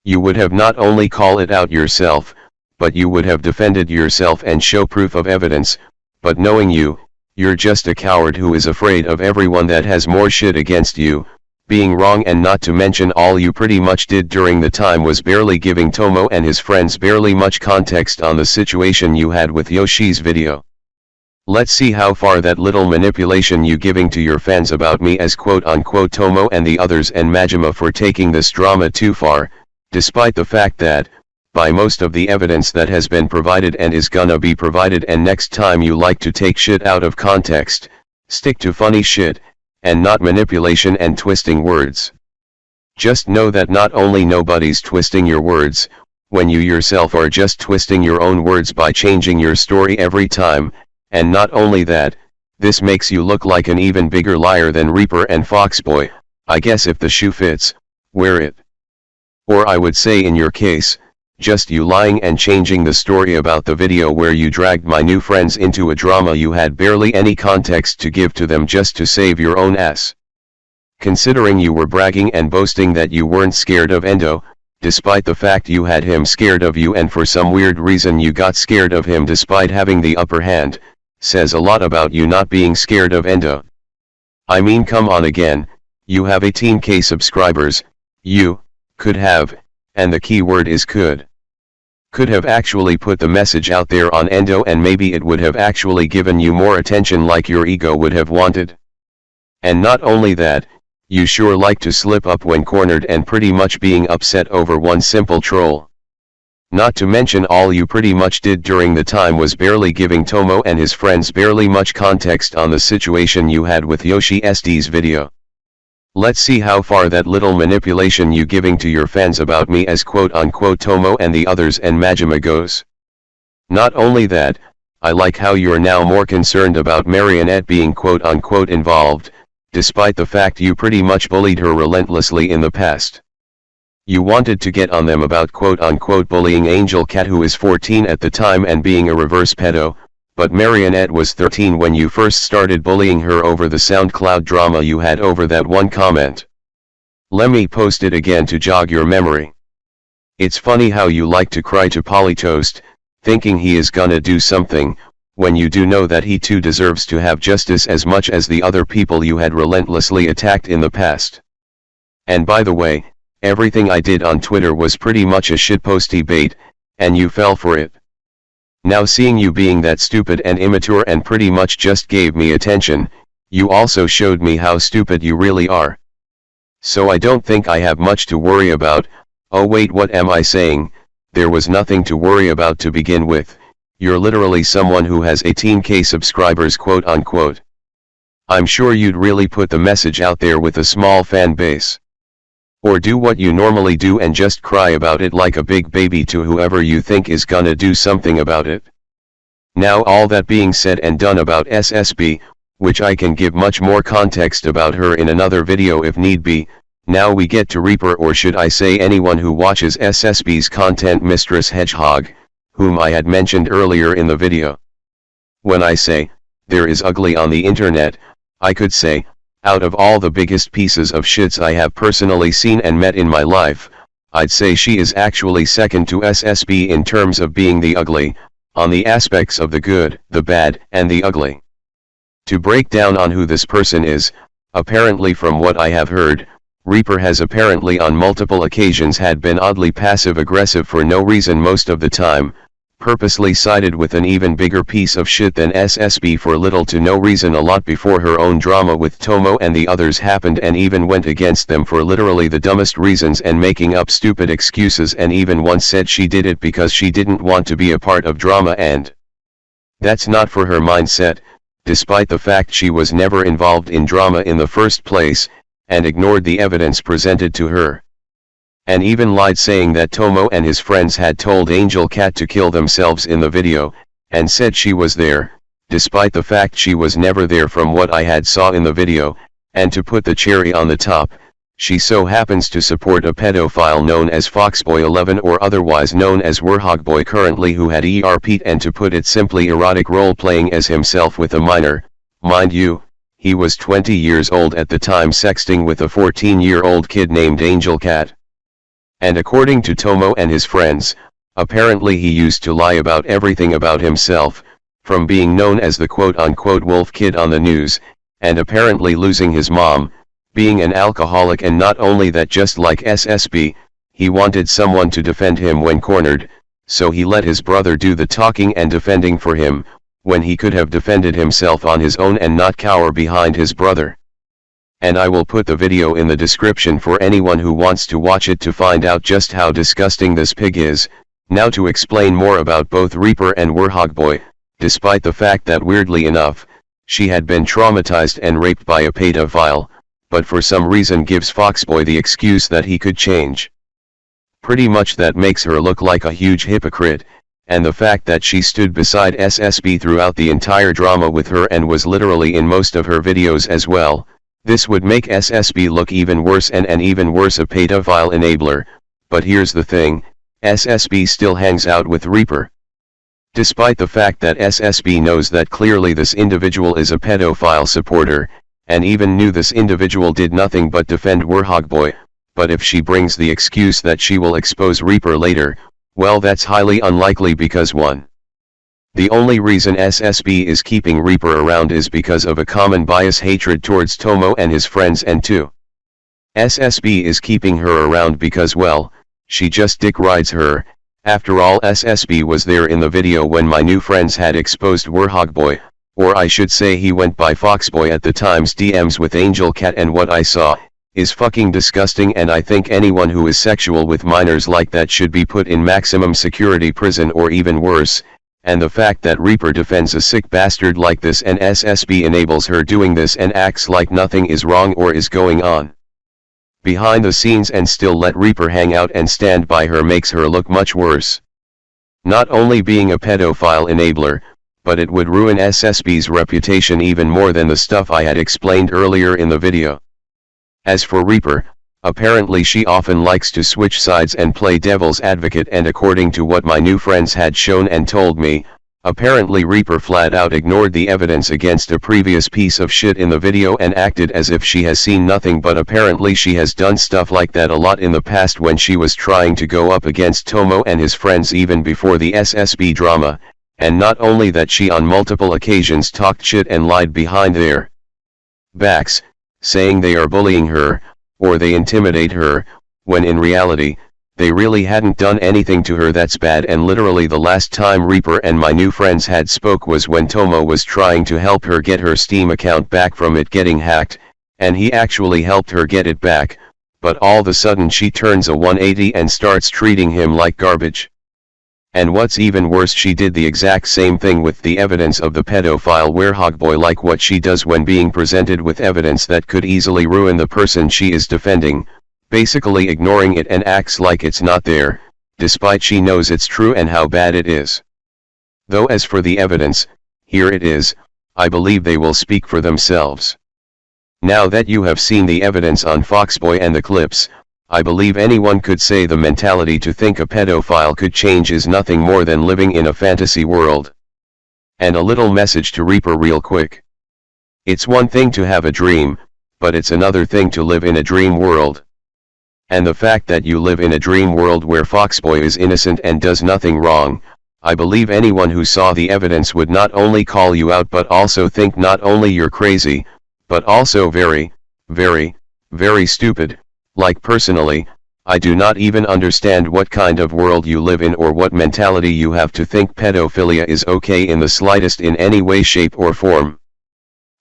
you would have not only called it out yourself, but you would have defended yourself and show proof of evidence, but knowing you, you're just a coward who is afraid of everyone that has more shit against you, being wrong. And not to mention, all you pretty much did during the time was barely giving Tomo and his friends barely much context on the situation you had with Yoshi's video. Let's see how far that little manipulation you giving to your fans about me as quote-unquote Tomo and the others and Majima for taking this drama too far, despite the fact that, by most of the evidence that has been provided and is gonna be provided, and next time you like to take shit out of context, stick to funny shit, and not manipulation and twisting words. Just know that not only nobody's twisting your words, when you yourself are just twisting your own words by changing your story every time, and not only that, this makes you look like an even bigger liar than Reaper and Foxboy. I guess if the shoe fits, wear it. Or I would say in your case, just you lying and changing the story about the video where you dragged my new friends into a drama you had barely any context to give to them just to save your own ass. Considering you were bragging and boasting that you weren't scared of Endo, despite the fact you had him scared of you, and for some weird reason you got scared of him despite having the upper hand, says a lot about you not being scared of Endo. I mean, come on again, you have 18k subscribers, you could have, and the key word is could have actually put the message out there on Endo, and maybe it would have actually given you more attention like your ego would have wanted. And not only that, you sure like to slip up when cornered and pretty much being upset over one simple troll. Not to mention, all you pretty much did during the time was barely giving Tomo and his friends barely much context on the situation you had with Yoshi SD's video. Let's see how far that little manipulation you giving to your fans about me as quote-unquote Tomo and the others and Majima goes. Not only that, I like how you're now more concerned about Marionette being quote-unquote involved, despite the fact you pretty much bullied her relentlessly in the past. You wanted to get on them about quote-unquote bullying Angel Cat, who is 14 at the time and being a reverse pedo, but Marionette was 13 when you first started bullying her over the SoundCloud drama you had over that one comment. Let me post it again to jog your memory. It's funny how you like to cry to Polytoast, thinking he is gonna do something, when you do know that he too deserves to have justice as much as the other people you had relentlessly attacked in the past. And by the way, everything I did on Twitter was pretty much a shitposty bait, and you fell for it. Now seeing you being that stupid and immature and pretty much just gave me attention, you also showed me how stupid you really are. So I don't think I have much to worry about. Oh wait, what am I saying? There was nothing to worry about to begin with. You're literally someone who has 18k subscribers, quote unquote. I'm sure you'd really put the message out there with a small fan base. Or do what you normally do and just cry about it like a big baby to whoever you think is gonna do something about it. Now all that being said and done about SSB, which I can give much more context about her in another video if need be, now we get to Reaper, or should I say anyone who watches SSB's content, Mistress Hedgehog, whom I had mentioned earlier in the video. When I say, there is ugly on the internet, I could say, out of all the biggest pieces of shits I have personally seen and met in my life, I'd say she is actually second to SSB in terms of being the ugly, on the aspects of the good, the bad, and the ugly. To break down on who this person is, apparently from what I have heard, Reaper has apparently on multiple occasions had been oddly passive-aggressive for no reason most of the time, purposely sided with an even bigger piece of shit than SSB for little to no reason a lot before her own drama with Tomo and the others happened, and even went against them for literally the dumbest reasons and making up stupid excuses, and even once said she did it because she didn't want to be a part of drama, and that's not for her mindset, despite the fact she was never involved in drama in the first place, and ignored the evidence presented to her. And even lied saying that Tomo and his friends had told Angel Cat to kill themselves in the video, and said she was there, despite the fact she was never there from what I had saw in the video, and to put the cherry on the top, she so happens to support a pedophile known as Foxboy11, or otherwise known as Warhogboy currently, who had ERP'd, and to put it simply, erotic role-playing as himself with a minor. Mind you, he was 20 years old at the time, sexting with a 14-year-old kid named Angel Cat. And according to Tomo and his friends, apparently he used to lie about everything about himself, from being known as the quote-unquote wolf kid on the news, and apparently losing his mom, being an alcoholic, and not only that, just like SSB, he wanted someone to defend him when cornered, so he let his brother do the talking and defending for him, when he could have defended himself on his own and not cower behind his brother. And I will put the video in the description for anyone who wants to watch it to find out just how disgusting this pig is. Now to explain more about both Reaper and Warhogboy, despite the fact that weirdly enough, she had been traumatized and raped by a pedophile, but for some reason gives Foxboy the excuse that he could change. Pretty much that makes her look like a huge hypocrite, and the fact that she stood beside SSB throughout the entire drama with her and was literally in most of her videos as well. This would make SSB look even worse, and an even worse a pedophile enabler. But here's the thing, SSB still hangs out with Reaper. Despite the fact that SSB knows that clearly this individual is a pedophile supporter, and even knew this individual did nothing but defend Warhogboy, but if she brings the excuse that she will expose Reaper later, well, that's highly unlikely, because 1. The only reason SSB is keeping Reaper around is because of a common bias, hatred towards Tomo and his friends, and 2. SSB is keeping her around because, well, she just dick rides her. After all, SSB was there in the video when my new friends had exposed Warhogboy, or I should say he went by Foxboy at the time's DMs with Angel Cat, and what I saw is fucking disgusting, and I think anyone who is sexual with minors like that should be put in maximum security prison or even worse. And the fact that Reaper defends a sick bastard like this and SSB enables her doing this and acts like nothing is wrong or is going on behind the scenes and still let Reaper hang out and stand by her makes her look much worse. Not only being a pedophile enabler, but it would ruin SSB's reputation even more than the stuff I had explained earlier in the video. As for Reaper, apparently she often likes to switch sides and play devil's advocate, and according to what my new friends had shown and told me, apparently Reaper flat out ignored the evidence against a previous piece of shit in the video and acted as if she has seen nothing, but apparently she has done stuff like that a lot in the past when she was trying to go up against Tomo and his friends even before the SSB drama, and not only that, she on multiple occasions talked shit and lied behind their backs, saying they are bullying her, or they intimidate her, when in reality, they really hadn't done anything to her that's bad. And literally the last time Reaper and my new friends had spoke was when Tomo was trying to help her get her Steam account back from it getting hacked, and he actually helped her get it back, but all of a sudden she turns a 180 and starts treating him like garbage. And what's even worse, she did the exact same thing with the evidence of the pedophile werehogboy, like what she does when being presented with evidence that could easily ruin the person she is defending, basically ignoring it and acts like it's not there, despite she knows it's true and how bad it is. Though as for the evidence, here it is, I believe they will speak for themselves. Now that you have seen the evidence on Foxboy and the clips, I believe anyone could say the mentality to think a pedophile could change is nothing more than living in a fantasy world. And a little message to Reaper real quick. It's one thing to have a dream, but it's another thing to live in a dream world. And the fact that you live in a dream world where Foxboy is innocent and does nothing wrong, I believe anyone who saw the evidence would not only call you out but also think not only you're crazy, but also very, very, very stupid. Like personally, I do not even understand what kind of world you live in or what mentality you have to think pedophilia is okay in the slightest in any way, shape or form.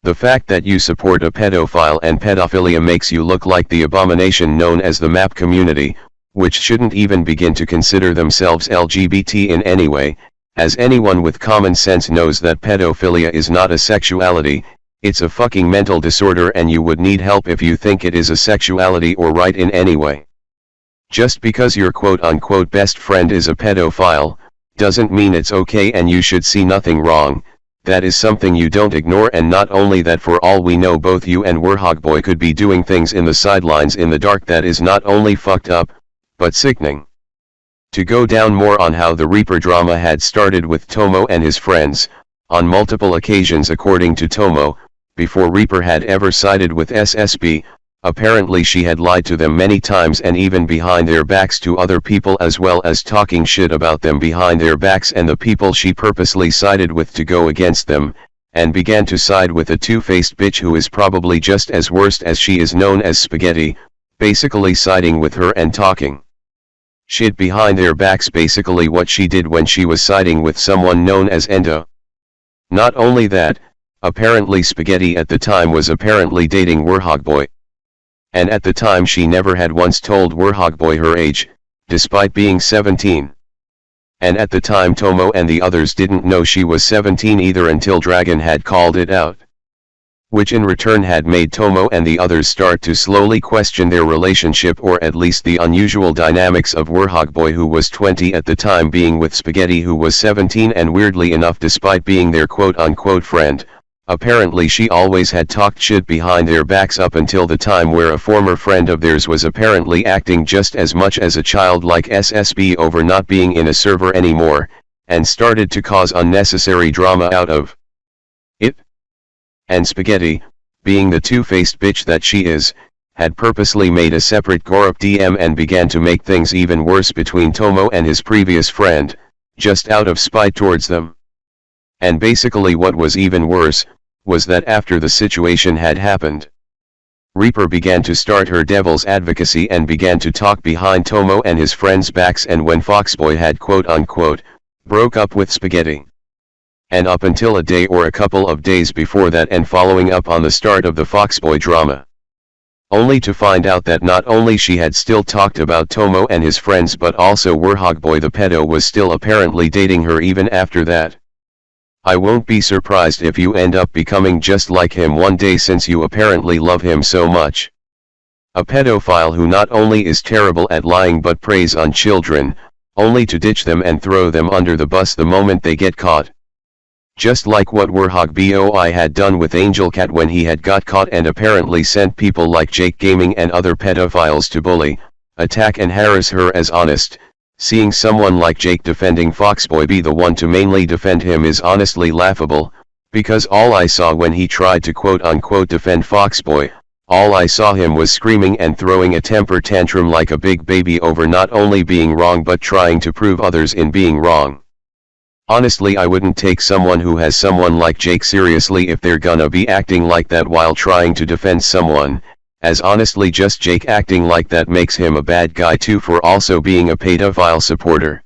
The fact that you support a pedophile and pedophilia makes you look like the abomination known as the MAP community, which shouldn't even begin to consider themselves LGBT in any way, as anyone with common sense knows that pedophilia is not a sexuality, it's a fucking mental disorder, and you would need help if you think it is a sexuality or right in any way. Just because your quote-unquote best friend is a pedophile, doesn't mean it's okay and you should see nothing wrong. That is something you don't ignore, and not only that, for all we know both you and werehogboy could be doing things in the sidelines in the dark that is not only fucked up, but sickening. To go down more on how the Reaper drama had started with Tomo and his friends, on multiple occasions according to Tomo, before Reaper had ever sided with SSB, apparently she had lied to them many times and even behind their backs to other people, as well as talking shit about them behind their backs and the people she purposely sided with to go against them, and began to side with a two-faced bitch who is probably just as worst as she is, known as Spaghetti, basically siding with her and talking shit behind their backs, basically what she did when she was siding with someone known as Endo. Not only that, apparently Spaghetti at the time was apparently dating werehogboy. And at the time she never had once told werehogboy her age, despite being 17. And at the time Tomo and the others didn't know she was 17 either until Dragon had called it out. Which in return had made Tomo and the others start to slowly question their relationship, or at least the unusual dynamics of werehogboy, who was 20 at the time, being with Spaghetti who was 17, and weirdly enough, despite being their quote-unquote friend, apparently she always had talked shit behind their backs up until the time where a former friend of theirs was apparently acting just as much as a child like SSB over not being in a server anymore, and started to cause unnecessary drama out of it. And Spaghetti, being the two-faced bitch that she is, had purposely made a separate Gorup DM and began to make things even worse between Tomo and his previous friend, just out of spite towards them. And basically what was even worse, was that after the situation had happened, Reaper began to start her devil's advocacy and began to talk behind Tomo and his friends' backs, and when Foxboy had quote-unquote broke up with Spaghetti. And up until a day or a couple of days before that, and following up on the start of the Foxboy drama. Only to find out that not only she had still talked about Tomo and his friends, but also werehogboy the pedo was still apparently dating her even after that. I won't be surprised if you end up becoming just like him one day, since you apparently love him so much. A pedophile who not only is terrible at lying but preys on children, only to ditch them and throw them under the bus the moment they get caught. Just like what werehogboy had done with Angel Cat when he had got caught, and apparently sent people like Jake Gaming and other pedophiles to bully, attack and harass her as honest. Seeing someone like Jake defending Foxboy be the one to mainly defend him is honestly laughable, because all I saw when he tried to quote-unquote defend Foxboy, all I saw him was screaming and throwing a temper tantrum like a big baby over not only being wrong but trying to prove others in being wrong. Honestly, I wouldn't take someone who has someone like Jake seriously if they're gonna be acting like that while trying to defend someone, as honestly just Jake acting like that makes him a bad guy too for also being a pedophile supporter.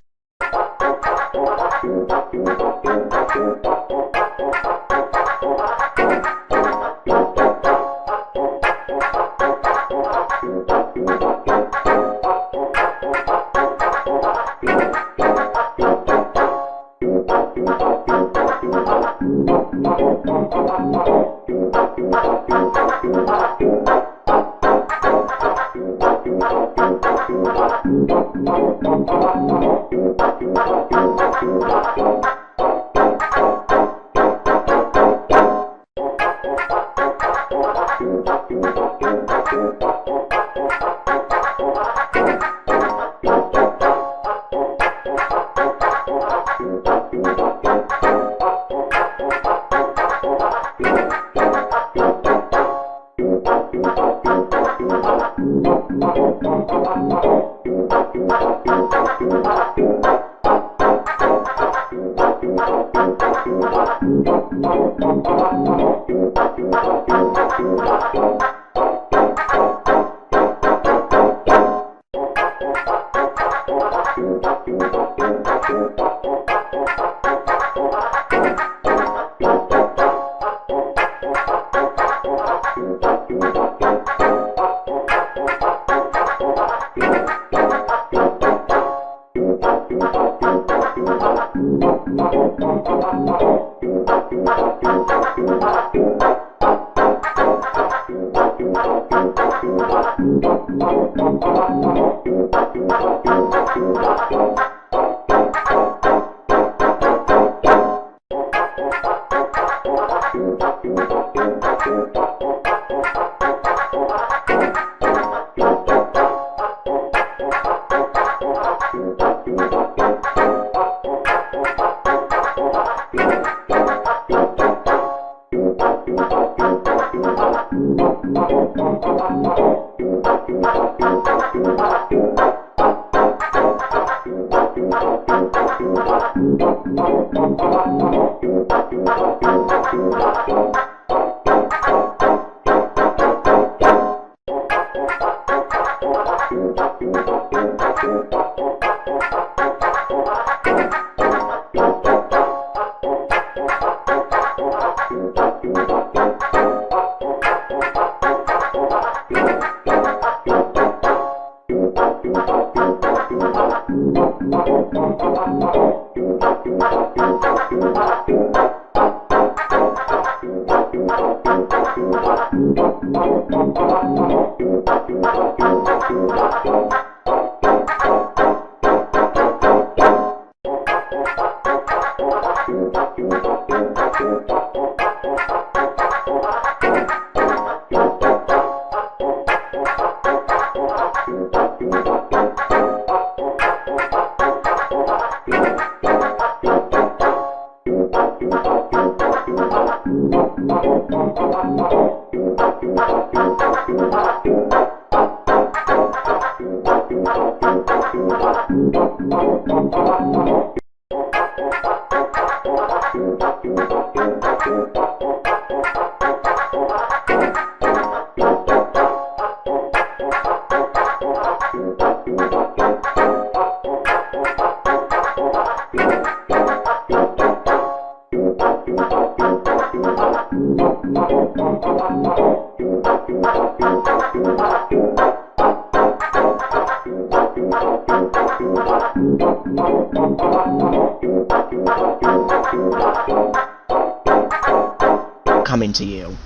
Coming to you.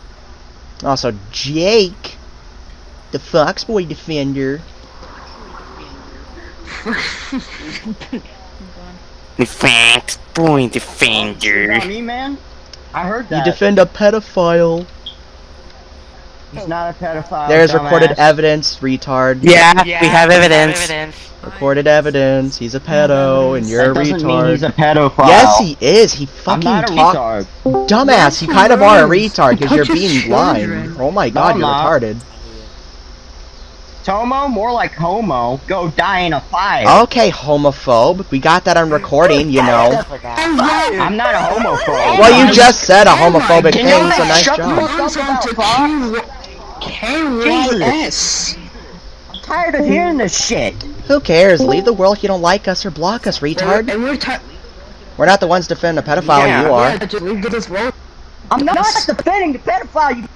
Also, Jake, the Foxboy Defender. The Foxboy Defender. Not me, man. I heard that. You defend a pedophile. He's not a pedophile. There's dumbass. recorded evidence, retard. Yeah, we have evidence. Recorded evidence. He's a pedo, and you're a That doesn't mean retard. he's a pedophile. Yes, he is. He fucking I'm not a retard. Dumbass, you kind of are a retard because you're being blind. Oh my god, you're retarded. Tomo, more like homo. Go die in a fire. Okay, homophobe. We got that on recording, you know. I'm not a homophobe. Well, you just said a homophobic Can thing, you so nice shut the job. fuck up about Fox? KYS. I'm tired of hearing this shit. Who cares? Leave the world if you don't like us or block us, retard. We're not the ones defending a pedophile, you are. I'm not defending the pedophile,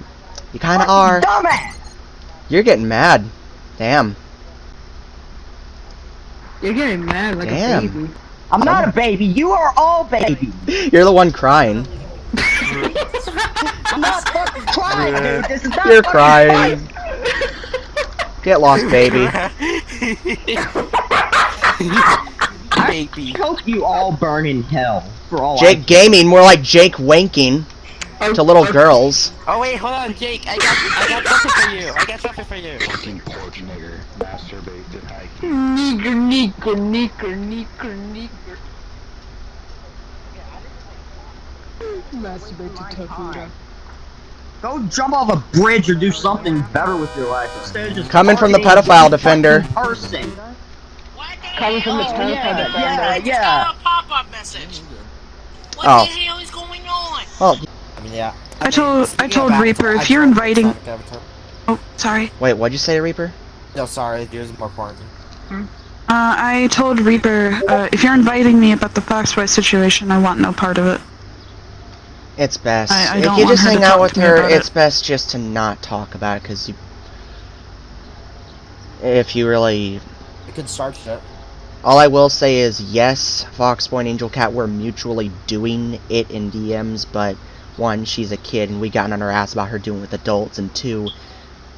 you kinda are. dumbass. You're getting mad. Damn. You're getting mad like Damn. a baby. I'm not a baby, you are all baby. You're the one crying. I'm not fucking crying, dude. This is not You're fucking crying. Get lost, baby. I hope you all burn in hell for all Jake gaming, more like Jake wanking to little girls. Oh wait, hold on, Jake. I got something for you. I got something for you. Fucking pork nigger, masturbated hiking. Nigger. Masturbate to tofu. Go jump off a bridge or do something better with your life instead of just Coming from the partying pedophile with a defender. fucking person. Coming from the pedophile defender. Yeah. Pop-up message. What Oh. the hell is going on? Well, I mean, yeah. I told Reaper if you're inviting. Oh, sorry. wait, what'd you say, Reaper? No, sorry. There's more quarantine. I told Reaper if you're inviting me about the Foxboy situation, I want no part of it. It's best. I If don't you want just her to hang out talk with to me her, about it's it. best just to not talk about it, because if you really... It could start shit. All I will say is, yes, Foxboy and Angel Cat were mutually doing it in DMs, but one, she's a kid, and we got on her ass about her doing it with adults, and two,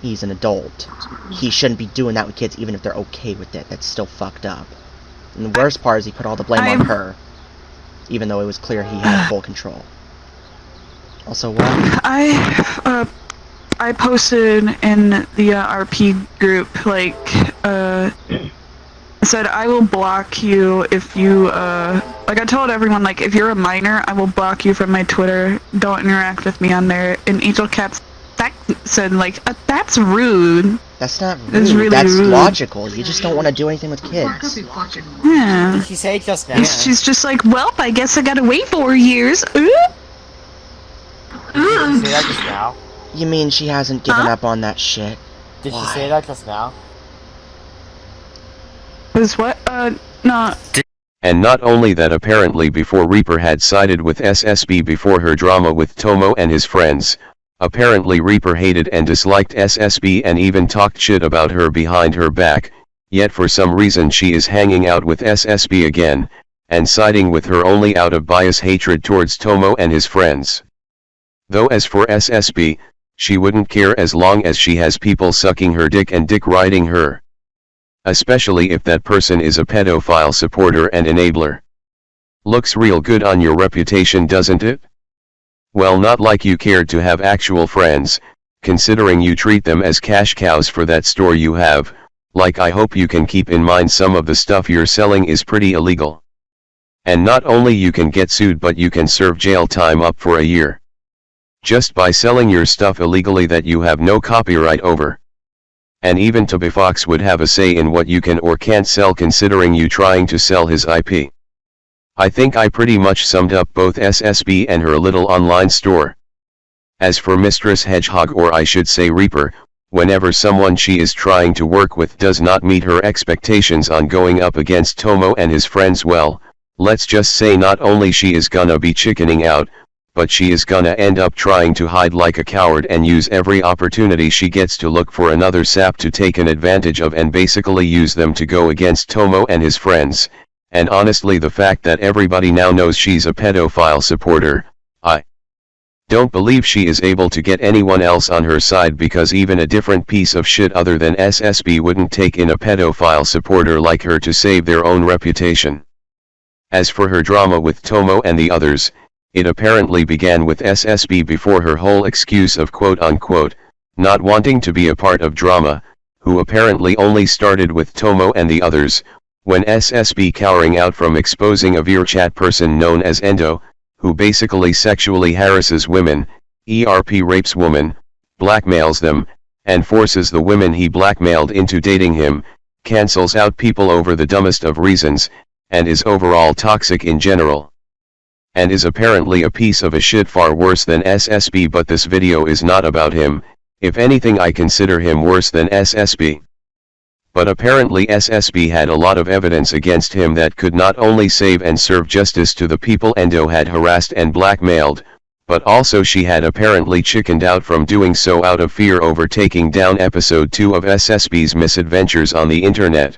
he's an adult. He shouldn't be doing that with kids, even if they're okay with it. That's still fucked up. And the worst part is he put all the blame on her, even though it was clear he had full control. Also, what? I posted in the RP group, like, I said I will block you if you, like I told everyone, like, if you're a minor, I will block you from my Twitter, don't interact with me on there, and Angel Cat said, like, that's rude. That's not rude, That's really that's rude. logical, you just don't want to do anything with kids. Yeah. Did she say just now? And she's just like, well, I guess I gotta wait 4 years. Did she say that just now? You mean she hasn't given up on that shit? Did Why? she say that just now? Was what? No. And not only that, apparently before Reaper had sided with SSB before her drama with Tomo and his friends, apparently Reaper hated and disliked SSB and even talked shit about her behind her back, yet for some reason she is hanging out with SSB again, and siding with her only out of bias hatred towards Tomo and his friends. Though as for SSB, she wouldn't care as long as she has people sucking her dick and dick riding her. Especially if that person is a pedophile supporter and enabler. Looks real good on your reputation, doesn't it? Well, not like you cared to have actual friends, considering you treat them as cash cows for that store you have. Like, I hope you can keep in mind some of the stuff you're selling is pretty illegal. And not only you can get sued, but you can serve jail time up for a year. Just by selling your stuff illegally that you have no copyright over. And even Toby Fox would have a say in what you can or can't sell, considering you trying to sell his IP. I think I pretty much summed up both SSB and her little online store. As for Mistress Hedgehog, or I should say Reaper, whenever someone she is trying to work with does not meet her expectations on going up against Tomo and his friends, well, let's just say not only she is gonna be chickening out, but she is gonna end up trying to hide like a coward and use every opportunity she gets to look for another sap to take an advantage of and basically use them to go against Tomo and his friends. And honestly, the fact that everybody now knows she's a pedophile supporter, I don't believe she is able to get anyone else on her side, because even a different piece of shit other than SSB wouldn't take in a pedophile supporter like her to save their own reputation. As for her drama with Tomo and the others, it apparently began with SSB before her whole excuse of quote-unquote, not wanting to be a part of drama, who apparently only started with Tomo and the others, when SSB cowering out from exposing a VRChat person known as Endo, who basically sexually harasses women, ERP rapes women, blackmails them, and forces the women he blackmailed into dating him, cancels out people over the dumbest of reasons, and is overall toxic in general. And is apparently a piece of a shit far worse than SSB, but this video is not about him, If anything, I consider him worse than SSB. But apparently SSB had a lot of evidence against him that could not only save and serve justice to the people Endo had harassed and blackmailed, but also she had apparently chickened out from doing so out of fear over taking down episode 2 of SSB's misadventures on the internet.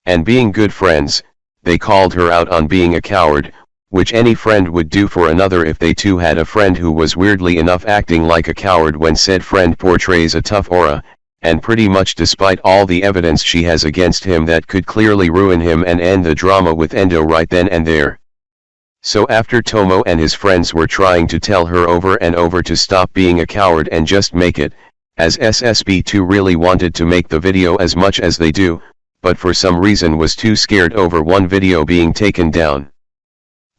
And being good friends, they called her out on being a coward, which any friend would do for another if they too had a friend who was weirdly enough acting like a coward when said friend portrays a tough aura, and pretty much despite all the evidence she has against him that could clearly ruin him and end the drama with Endo right then and there. So after Tomo and his friends were trying to tell her over and over to stop being a coward and just make it, as SSB2 really wanted to make the video as much as they do, but for some reason was too scared over one video being taken down.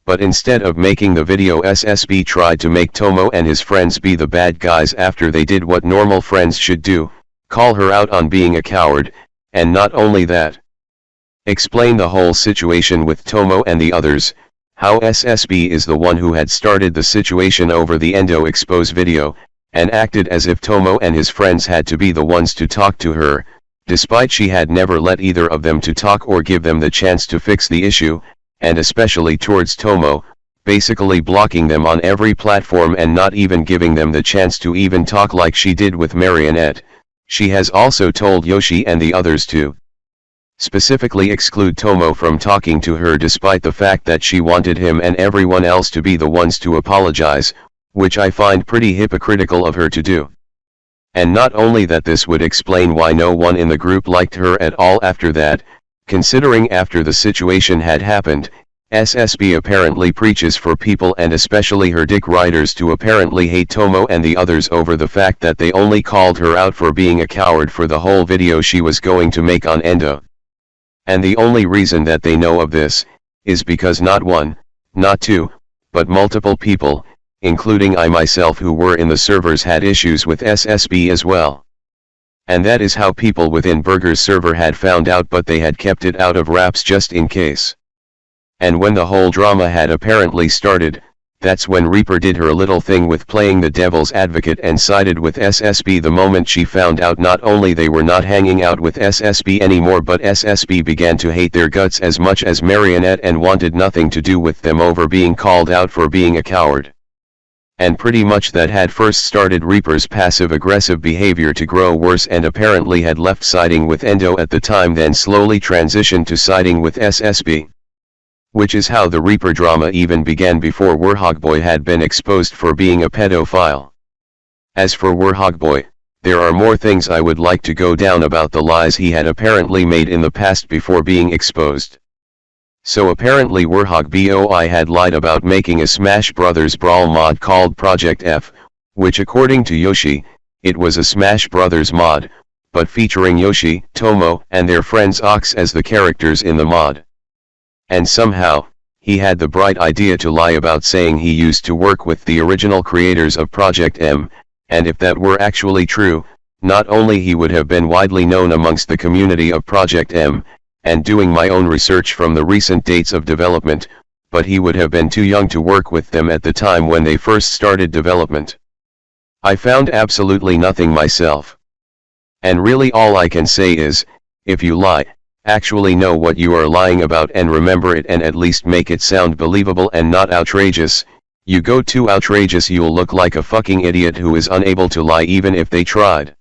But instead of making the video, SSB tried to make Tomo and his friends be the bad guys after they did what normal friends should do, call her out on being a coward, and not only that, explain the whole situation with Tomo and the others, how SSB is the one who had started the situation over the Endo expose video, and acted as if Tomo and his friends had to be the ones to talk to her, despite she had never let either of them to talk or give them the chance to fix the issue, and especially towards Tomo, basically blocking them on every platform and not even giving them the chance to even talk like she did with Marionette. She has also told Yoshi and the others to specifically exclude Tomo from talking to her despite the fact that she wanted him and everyone else to be the ones to apologize, which I find pretty hypocritical of her to do. And not only that, this would explain why no one in the group liked her at all after that, considering after the situation had happened, SSB apparently preaches for people and especially her dick riders to apparently hate Tomo and the others over the fact that they only called her out for being a coward for the whole video she was going to make on Endo. And the only reason that they know of this, is because not one, not two, but multiple people, including I myself who were in the servers, had issues with SSB as well. And that is how people within Burger's server had found out, but they had kept it out of wraps just in case. And when the whole drama had apparently started, that's when Reaper did her little thing with playing the devil's advocate and sided with SSB the moment she found out not only they were not hanging out with SSB anymore, but SSB began to hate their guts as much as Marionette and wanted nothing to do with them over being called out for being a coward. And pretty much that had first started Reaper's passive-aggressive behavior to grow worse, and apparently had left siding with Endo at the time, then slowly transitioned to siding with SSB. Which is how the Reaper drama even began before Warhogboy had been exposed for being a pedophile. As for Warhogboy, there are more things I would like to go down about the lies he had apparently made in the past before being exposed. So apparently Warhogboy had lied about making a Smash Bros. Brawl mod called Project F, which according to Yoshi, it was a Smash Bros. Mod, but featuring Yoshi, Tomo, and their friends Ox as the characters in the mod. And somehow, he had the bright idea to lie about saying he used to work with the original creators of Project M, and if that were actually true, not only he would have been widely known amongst the community of Project M, and doing my own research from the recent dates of development, but he would have been too young to work with them at the time when they first started development. I found absolutely nothing myself. And really all I can say is, if you lie, actually know what you are lying about and remember it, and at least make it sound believable and not outrageous. You go too outrageous, you'll look like a fucking idiot who is unable to lie even if they tried.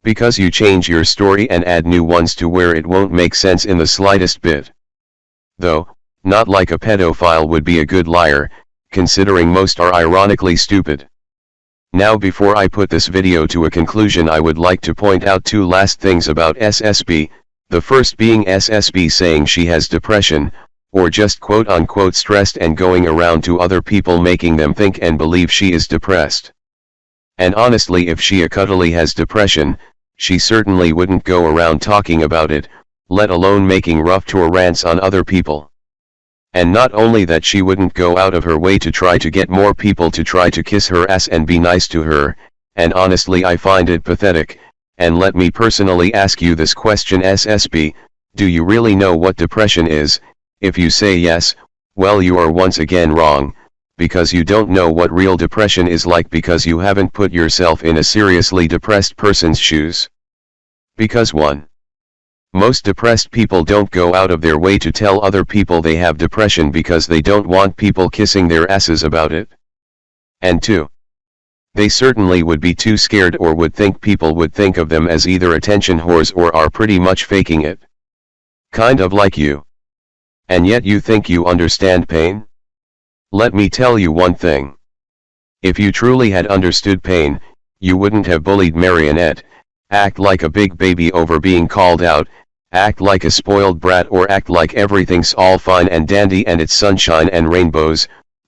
Because you change your story and add new ones to where it won't make sense in the slightest bit. Though, not like a pedophile would be a good liar, considering most are ironically stupid. Now before I put this video to a conclusion, I would like to point out two last things about SSB, the first being SSB saying she has depression, or just quote-unquote stressed and going around to other people making them think and believe she is depressed. And honestly, if she actually has depression, she certainly wouldn't go around talking about it, let alone making rough torrants on other people. And not only that, she wouldn't go out of her way to try to get more people to try to kiss her ass and be nice to her, and honestly I find it pathetic. And let me personally ask you this question, SSB, do you really know what depression is? If you say yes, well, you are once again wrong, because you don't know what real depression is like, because you haven't put yourself in a seriously depressed person's shoes. Because 1. Most depressed people don't go out of their way to tell other people they have depression because they don't want people kissing their asses about it. And 2. They certainly would be too scared or would think people would think of them as either attention whores or are pretty much faking it. Kind of like you. And yet you think you understand pain? Let me tell you one thing. If you truly had understood pain, you wouldn't have bullied Marionette, act like a big baby over being called out, act like a spoiled brat, or act like everything's all fine and dandy and it's sunshine and rainbows,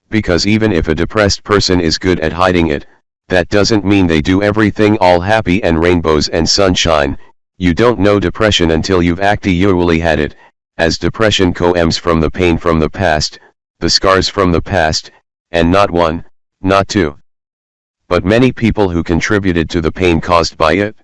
because even if a depressed person is good at hiding it, that doesn't mean they do everything all happy and rainbows and sunshine. You don't know depression until you've actually had it, as depression comes from the pain from the past, the scars from the past, and not 1, not 2, but many people who contributed to the pain caused by it.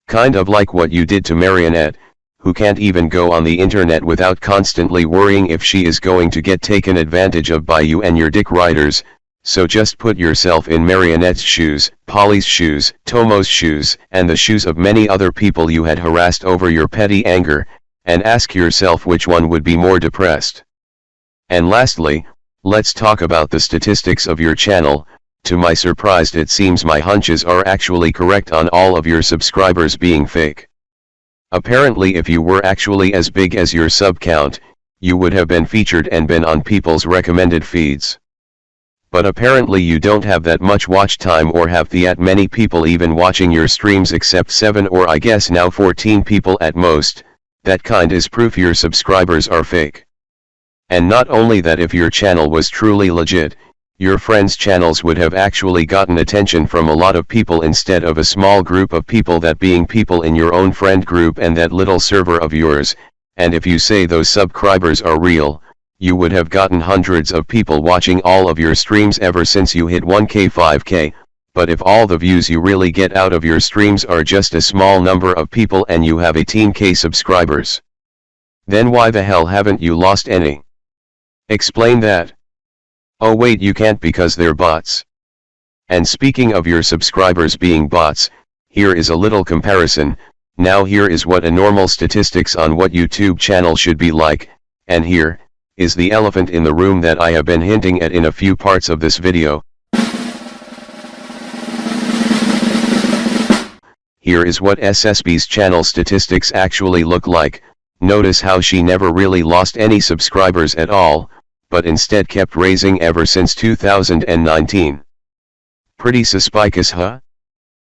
Kind of like what you did to Marionette, who can't even go on the internet without constantly worrying if she is going to get taken advantage of by you and your dick riders. So just put yourself in Marionette's shoes, Polly's shoes, Tomo's shoes, and the shoes of many other people you had harassed over your petty anger, and ask yourself which one would be more depressed. And lastly, let's talk about the statistics of your channel. To my surprise, it seems my hunches are actually correct on all of your subscribers being fake. Apparently, if you were actually as big as your sub count, you would have been featured and been on people's recommended feeds. But apparently you don't have that much watch time or have that many people even watching your streams except 7 or I guess now 14 people at most. That kind is proof your subscribers are fake. And not only that, if your channel was truly legit, your friends' channels would have actually gotten attention from a lot of people instead of a small group of people, that being people in your own friend group and that little server of yours. And if you say those subscribers are real, you would have gotten hundreds of people watching all of your streams ever since you hit 1K 5K, but if all the views you really get out of your streams are just a small number of people and you have 18K subscribers, then why the hell haven't you lost any? Explain that. Oh wait, you can't because they're bots. And speaking of your subscribers being bots, here is a little comparison. Now here is what a normal statistics on what YouTube channel should be like, and here is the elephant in the room that I have been hinting at in a few parts of this video. Here is what SSB's channel statistics actually look like. Notice how she never really lost any subscribers at all, but instead kept raising ever since 2019. Pretty suspicious, huh?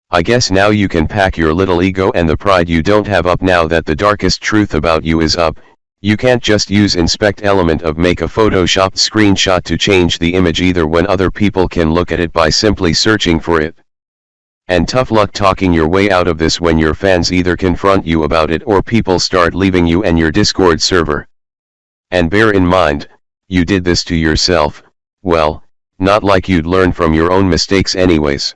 I guess now you can pack your little ego and the pride you don't have up now that the darkest truth about you is up. You can't just use inspect element of make a photoshopped screenshot to change the image either when other people can look at it by simply searching for it. And tough luck talking your way out of this when your fans either confront you about it or people start leaving you and your Discord server. And bear in mind, you did this to yourself. Well, not like you'd learn from your own mistakes anyways.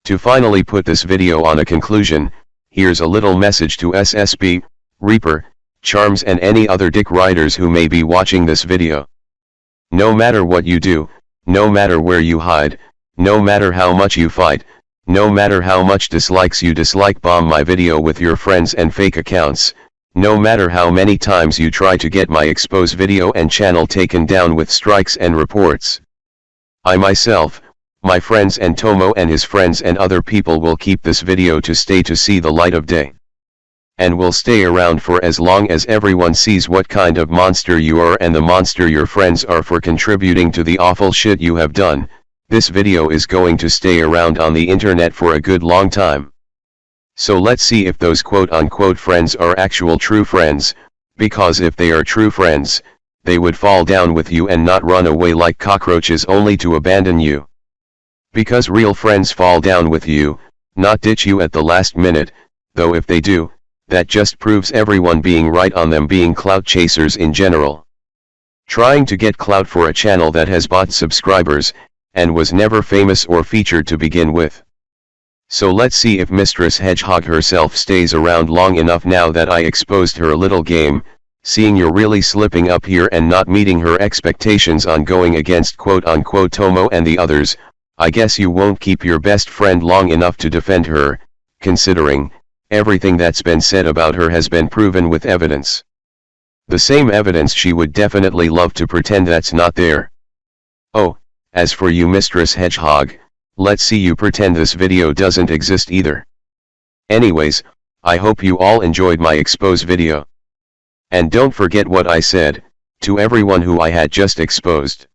To finally put this video on a conclusion, here's a little message to SSB, Reaper, Charms and any other dick riders who may be watching this video. No matter what you do, no matter where you hide, no matter how much you fight, no matter how much dislikes you dislike bomb my video with your friends and fake accounts, no matter how many times you try to get my expose video and channel taken down with strikes and reports, I myself, my friends and Tomo and his friends and other people will keep this video to stay to see the light of day. And will stay around for as long as everyone sees what kind of monster you are and the monster your friends are for contributing to the awful shit you have done. This video is going to stay around on the internet for a good long time. So let's see if those quote-unquote friends are actual true friends, because if they are true friends, they would fall down with you and not run away like cockroaches only to abandon you. Because real friends fall down with you, not ditch you at the last minute, though if they do, that just proves everyone being right on them being clout chasers in general. Trying to get clout for a channel that has bought subscribers, and was never famous or featured to begin with. So let's see if Mistress Hedgehog herself stays around long enough now that I exposed her little game, Seeing you're really slipping up here and not meeting her expectations on going against quote-unquote Tomo and the others, I guess you won't keep your best friend long enough to defend her, considering everything that's been said about her has been proven with evidence. The same evidence she would definitely love to pretend that's not there. Oh, as for you Mistress Hedgehog, let's see you pretend this video doesn't exist either. Anyways, I hope you all enjoyed my expose video. And don't forget what I said, to everyone who I had just exposed.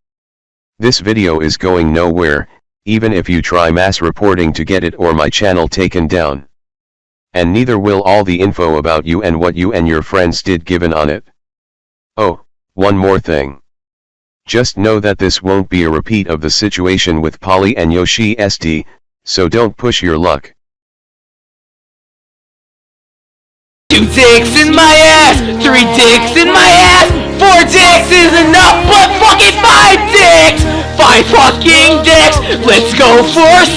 This video is going nowhere, even if you try mass reporting to get it or my channel taken down. And neither will all the info about you and what you and your friends did given on it. Oh, one more thing. Just know that this won't be a repeat of the situation with Polly and Yoshi ST, so don't push your luck. 2 dicks in my ass, 3 dicks in my ass, 4 dicks is enough, but fucking 5 dicks! 5 fucking dicks! Let's go for 6!